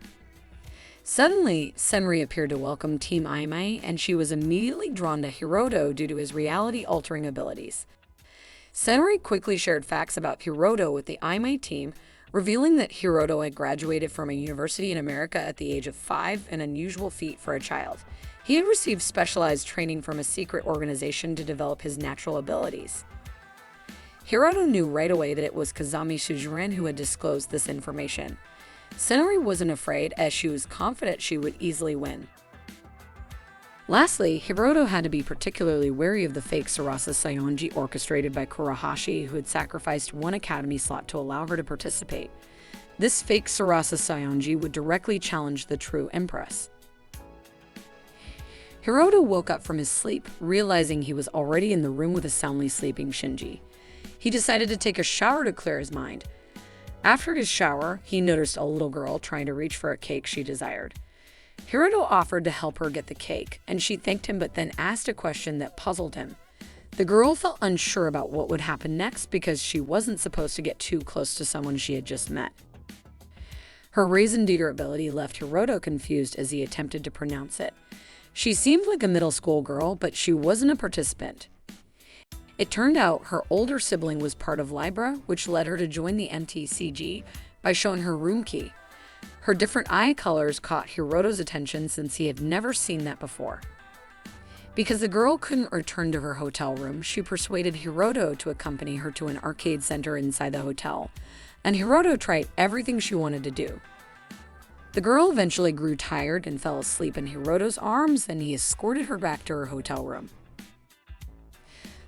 Suddenly, Senri appeared to welcome Team Aimee, and she was immediately drawn to Hiroto due to his reality-altering abilities. Senri quickly shared facts about Hiroto with the Aimee team, revealing that Hiroto had graduated from a university in America at the age of 5, an unusual feat for a child. He had received specialized training from a secret organization to develop his natural abilities. Hiroto knew right away that it was Kazami Shujuren who had disclosed this information. Senri wasn't afraid, as she was confident she would easily win. Lastly, Hiroto had to be particularly wary of the fake Sarasa Sayonji orchestrated by Kurahashi, who had sacrificed one academy slot to allow her to participate. This fake Sarasa Sayonji would directly challenge the true empress. Hiroto woke up from his sleep, realizing he was already in the room with a soundly sleeping Shinji. He decided to take a shower to clear his mind. After his shower, he noticed a little girl trying to reach for a cake she desired. Hiroto offered to help her get the cake, and she thanked him but then asked a question that puzzled him. The girl felt unsure about what would happen next because she wasn't supposed to get too close to someone she had just met. Her Raisin Dieter ability left Hiroto confused as he attempted to pronounce it. She seemed like a middle school girl, but she wasn't a participant. It turned out her older sibling was part of Libra, which led her to join the MTCG by showing her room key. Her different eye colors caught Hiroto's attention since he had never seen that before. Because the girl couldn't return to her hotel room, she persuaded Hiroto to accompany her to an arcade center inside the hotel, and Hiroto tried everything she wanted to do. The girl eventually grew tired and fell asleep in Hiroto's arms, and he escorted her back to her hotel room.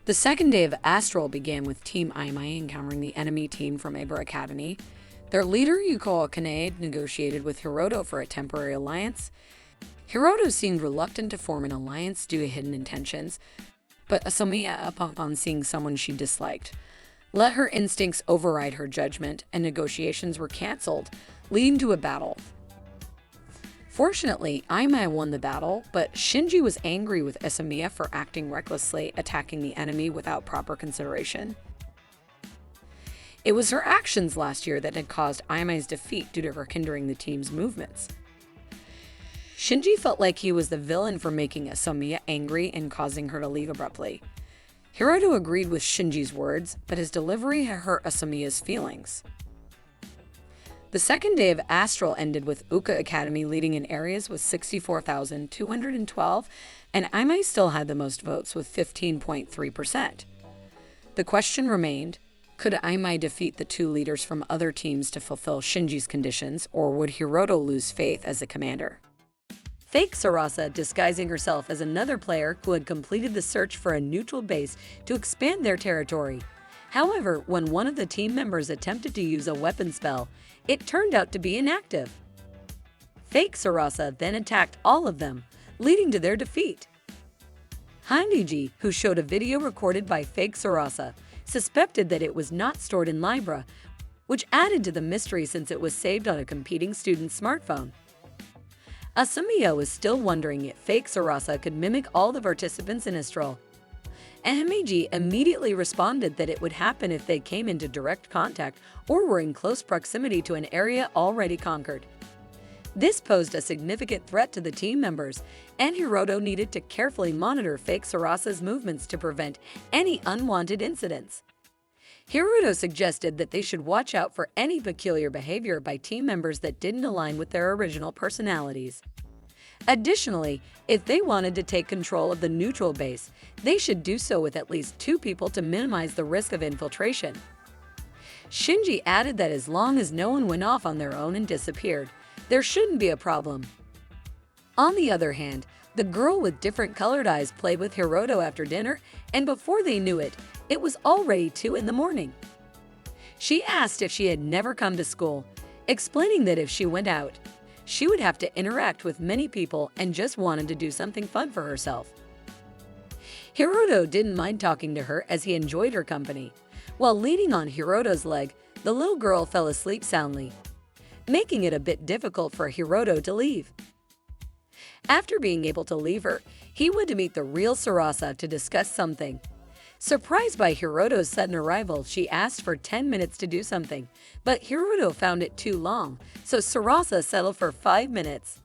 The second day of Astral began with Team Imai encountering the enemy team from Aber Academy. Their leader, Yuko Akane, negotiated with Hiroto for a temporary alliance. Hiroto seemed reluctant to form an alliance due to hidden intentions, but Asamiya, upon seeing someone she disliked, let her instincts override her judgment, and negotiations were cancelled, leading to a battle. Fortunately, Imai won the battle, but Shinji was angry with Asamiya for acting recklessly, attacking the enemy without proper consideration. It was her actions last year that had caused Imai's defeat due to her hindering the team's movements. Shinji felt like he was the villain for making Asamiya angry and causing her to leave abruptly. Hiroto agreed with Shinji's words, but his delivery hurt Asamiya's feelings. The second day of Astral ended with Uka Academy leading in areas with 64,212, and Imai still had the most votes with 15.3%. The question remained, could Imai defeat the two leaders from other teams to fulfill Shinji's conditions, or would Hiroto lose faith as the commander? Fake Sarasa, disguising herself as another player who had completed the search for a neutral base to expand their territory. However, when one of the team members attempted to use a weapon spell, it turned out to be inactive. Fake Sarasa then attacked all of them, leading to their defeat. Handiji, who showed a video recorded by Fake Sarasa, suspected that it was not stored in Libra, which added to the mystery since it was saved on a competing student's smartphone. Asamiya was still wondering if Fake Sarasa could mimic all the participants in Astral. Ahimiji immediately responded that it would happen if they came into direct contact or were in close proximity to an area already conquered. This posed a significant threat to the team members, and Hiroto needed to carefully monitor Fake Sarasa's movements to prevent any unwanted incidents. Hiroto suggested that they should watch out for any peculiar behavior by team members that didn't align with their original personalities. Additionally, if they wanted to take control of the neutral base, they should do so with at least two people to minimize the risk of infiltration. Shinji added that as long as no one went off on their own and disappeared, there shouldn't be a problem. On the other hand, the girl with different colored eyes played with Hiroto after dinner, and before they knew it, it was already 2 in the morning. She asked if she had never come to school, explaining that if she went out, she would have to interact with many people and just wanted to do something fun for herself. Hiroto didn't mind talking to her as he enjoyed her company. While leaning on Hiroto's leg, the little girl fell asleep soundly, making it a bit difficult for Hiroto to leave. After being able to leave her, he went to meet the real Sarasa to discuss something. Surprised by Hiroto's sudden arrival, she asked for 10 minutes to do something, but Hiroto found it too long, so Sarasa settled for 5 minutes.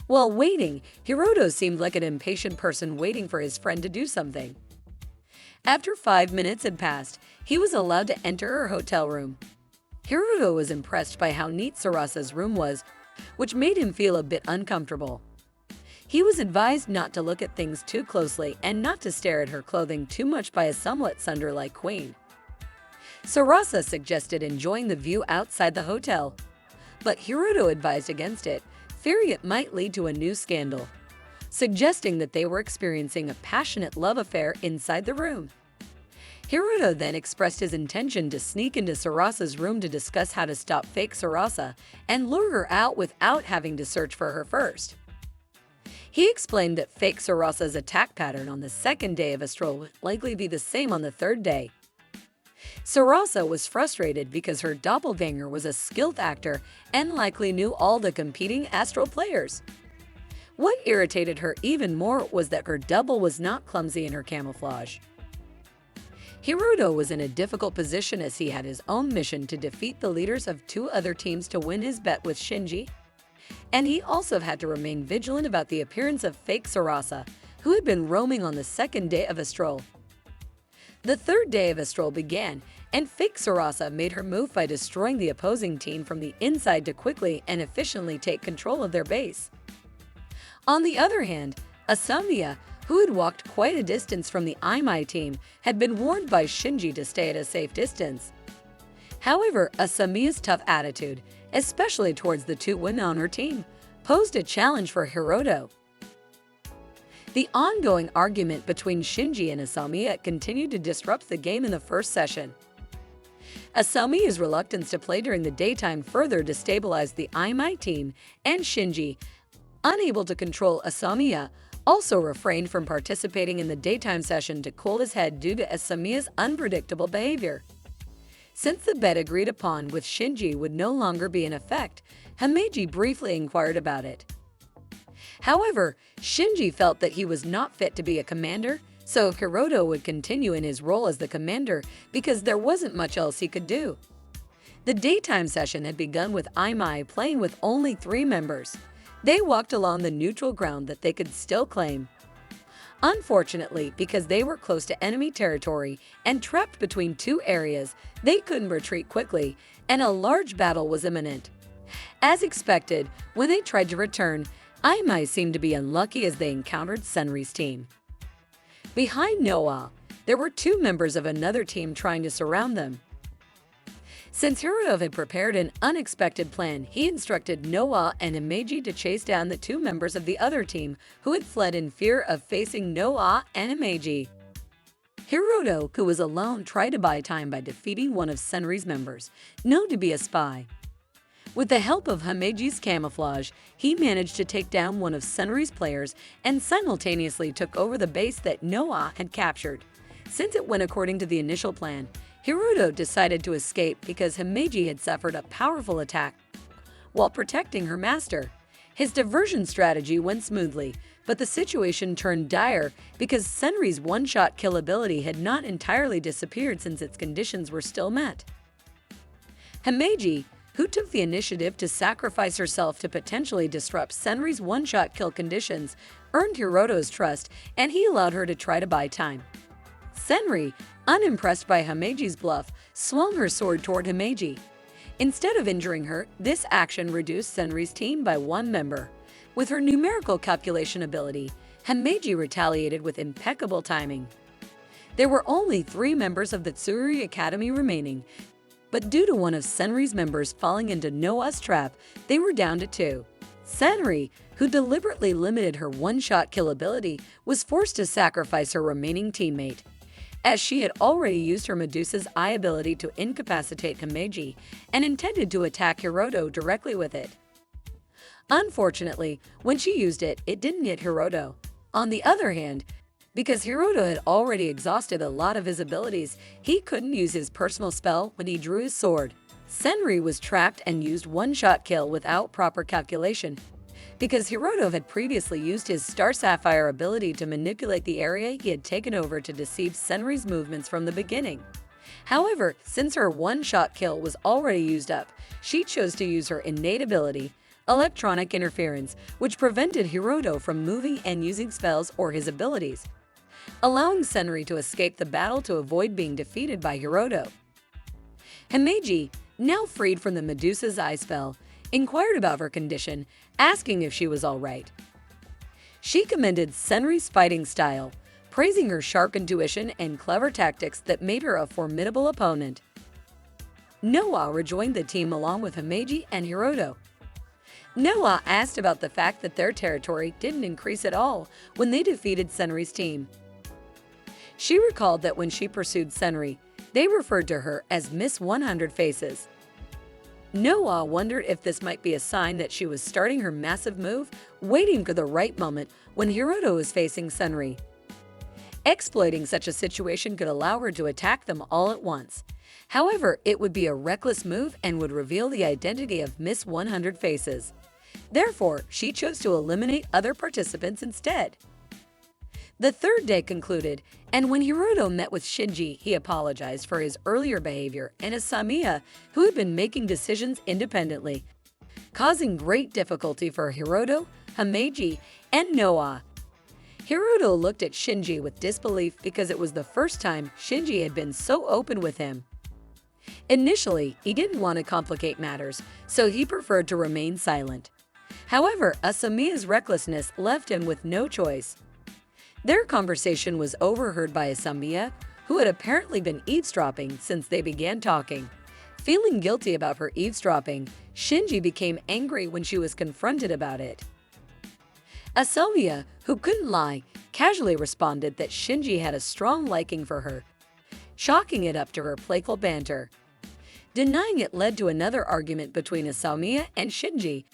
While waiting, Hiroto seemed like an impatient person waiting for his friend to do something. After 5 minutes had passed, he was allowed to enter her hotel room. Hiroto was impressed by how neat Sarasa's room was, which made him feel a bit uncomfortable. He was advised not to look at things too closely and not to stare at her clothing too much by a somewhat sunder-like queen. Sarasa suggested enjoying the view outside the hotel, but Hiroto advised against it, fearing it might lead to a new scandal, suggesting that they were experiencing a passionate love affair inside the room. Hiroto then expressed his intention to sneak into Sarasa's room to discuss how to stop Fake Sarasa and lure her out without having to search for her first. He explained that Fake Sarasa's attack pattern on the second day of Astral would likely be the same on the third day. Sarasa was frustrated because her doppelganger was a skilled actor and likely knew all the competing Astral players. What irritated her even more was that her double was not clumsy in her camouflage. Hiroto was in a difficult position as he had his own mission to defeat the leaders of 2 other teams to win his bet with Shinji. and he also had to remain vigilant about the appearance of fake Sarasa, who had been roaming on the second day of a stroll. The third day of a stroll began, and fake Sarasa made her move by destroying the opposing team from the inside to quickly and efficiently take control of their base. On the other hand, Asamiya, who had walked quite a distance from the Imai team, had been warned by Shinji to stay at a safe distance. However, Asamiya's tough attitude, especially towards the two women on her team, posed a challenge for Hiroto. The ongoing argument between Shinji and Asamiya continued to disrupt the game in the first session. Asamiya's reluctance to play during the daytime further destabilized the Imai team, and Shinji, unable to control Asamiya, also refrained from participating in the daytime session to cool his head due to Asamiya's unpredictable behavior. Since the bet agreed upon with Shinji would no longer be in effect, Himeji briefly inquired about it. However, Shinji felt that he was not fit to be a commander, so Hiroto would continue in his role as the commander because there wasn't much else he could do. The daytime session had begun with Imai playing with only 3 members. They walked along the neutral ground that they could still claim. Unfortunately, because they were close to enemy territory and trapped between 2 areas, they couldn't retreat quickly, and a large battle was imminent. As expected, when they tried to return, Imai seemed to be unlucky as they encountered Senri's team. Behind Noah, there were 2 members of another team trying to surround them. Since Hiroto had prepared an unexpected plan, he instructed Noah and Himeji to chase down the 2 members of the other team who had fled in fear of facing Noah and Himeji. Hiroto, who was alone, tried to buy time by defeating one of Senri's members, known to be a spy. With the help of Himeji's camouflage, he managed to take down one of Senri's players and simultaneously took over the base that Noah had captured. Since it went according to the initial plan, Hiroto decided to escape because Himeji had suffered a powerful attack while protecting her master. His diversion strategy went smoothly, but the situation turned dire because Senri's one-shot kill ability had not entirely disappeared since its conditions were still met. Himeji, who took the initiative to sacrifice herself to potentially disrupt Senri's one-shot kill conditions, earned Hiroto's trust, and he allowed her to try to buy time. Senri, unimpressed by Himeji's bluff, swung her sword toward Himeji. Instead of injuring her, this action reduced Senri's team by 1 member. With her numerical calculation ability, Himeji retaliated with impeccable timing. There were only 3 members of the Tsuri Academy remaining, but due to one of Senri's members falling into Noah's trap, they were down to 2. Senri, who deliberately limited her one-shot kill ability, was forced to sacrifice her remaining teammate, as she had already used her Medusa's eye ability to incapacitate Himeji and intended to attack Hiroto directly with it. Unfortunately, when she used it, it didn't hit Hiroto. On the other hand, because Hiroto had already exhausted a lot of his abilities, he couldn't use his personal spell when he drew his sword. Senri was trapped and used one-shot kill without proper calculation. Because Hiroto had previously used his Star Sapphire ability to manipulate the area he had taken over to deceive Senri's movements from the beginning. However, since her one-shot kill was already used up, she chose to use her innate ability, Electronic Interference, which prevented Hiroto from moving and using spells or his abilities, allowing Senri to escape the battle to avoid being defeated by Hiroto. Himeji, now freed from the Medusa's eye spell, inquired about her condition, asking if she was all right. She commended Senri's fighting style, praising her sharp intuition and clever tactics that made her a formidable opponent. Noah rejoined the team along with Himeji and Hiroto. Noah asked about the fact that their territory didn't increase at all when they defeated Senri's team. She recalled that when she pursued Senri, they referred to her as Miss 100 Faces. Noah wondered if this might be a sign that she was starting her massive move, waiting for the right moment when Hiroto was facing Senri. Exploiting such a situation could allow her to attack them all at once. However, it would be a reckless move and would reveal the identity of Miss 100 Faces. Therefore, she chose to eliminate other participants instead. The third day concluded, and when Hiroto met with Shinji, he apologized for his earlier behavior and Asamiya, who had been making decisions independently. causing great difficulty for Hiroto, Himeji, and Noah. Hiroto looked at Shinji with disbelief because it was the first time Shinji had been so open with him. Initially, he didn't want to complicate matters, so he preferred to remain silent. However, Asamiya's recklessness left him with no choice. Their conversation was overheard by Asamiya, who had apparently been eavesdropping since they began talking. Feeling guilty about her eavesdropping, Shinji became angry when she was confronted about it. Asamiya, who couldn't lie, casually responded that Shinji had a strong liking for her, chalking it up to her playful banter. Denying it led to another argument between Asamiya and Shinji,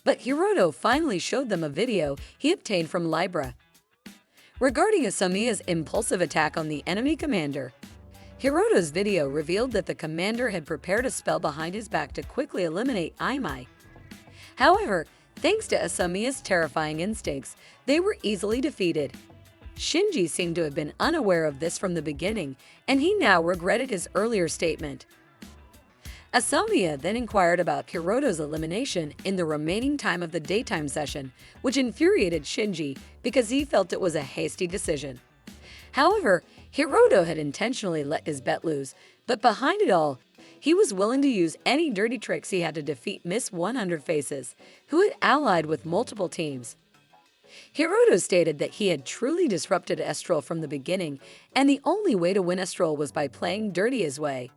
but Hiroto finally showed them a video he obtained from Libra. Regarding Asamiya's impulsive attack on the enemy commander, Hiroto's video revealed that the commander had prepared a spell behind his back to quickly eliminate Imai. However, thanks to Asamiya's terrifying instincts, they were easily defeated. Shinji seemed to have been unaware of this from the beginning, and he now regretted his earlier statement. Asamiya then inquired about Hiroto's elimination in the remaining time of the daytime session, which infuriated Shinji because he felt it was a hasty decision. However, Hiroto had intentionally let his bet lose, but behind it all, he was willing to use any dirty tricks he had to defeat Miss 100 Faces, who had allied with multiple teams. Hiroto stated that he had truly disrupted Estral from the beginning, and the only way to win Estral was by playing dirty his way.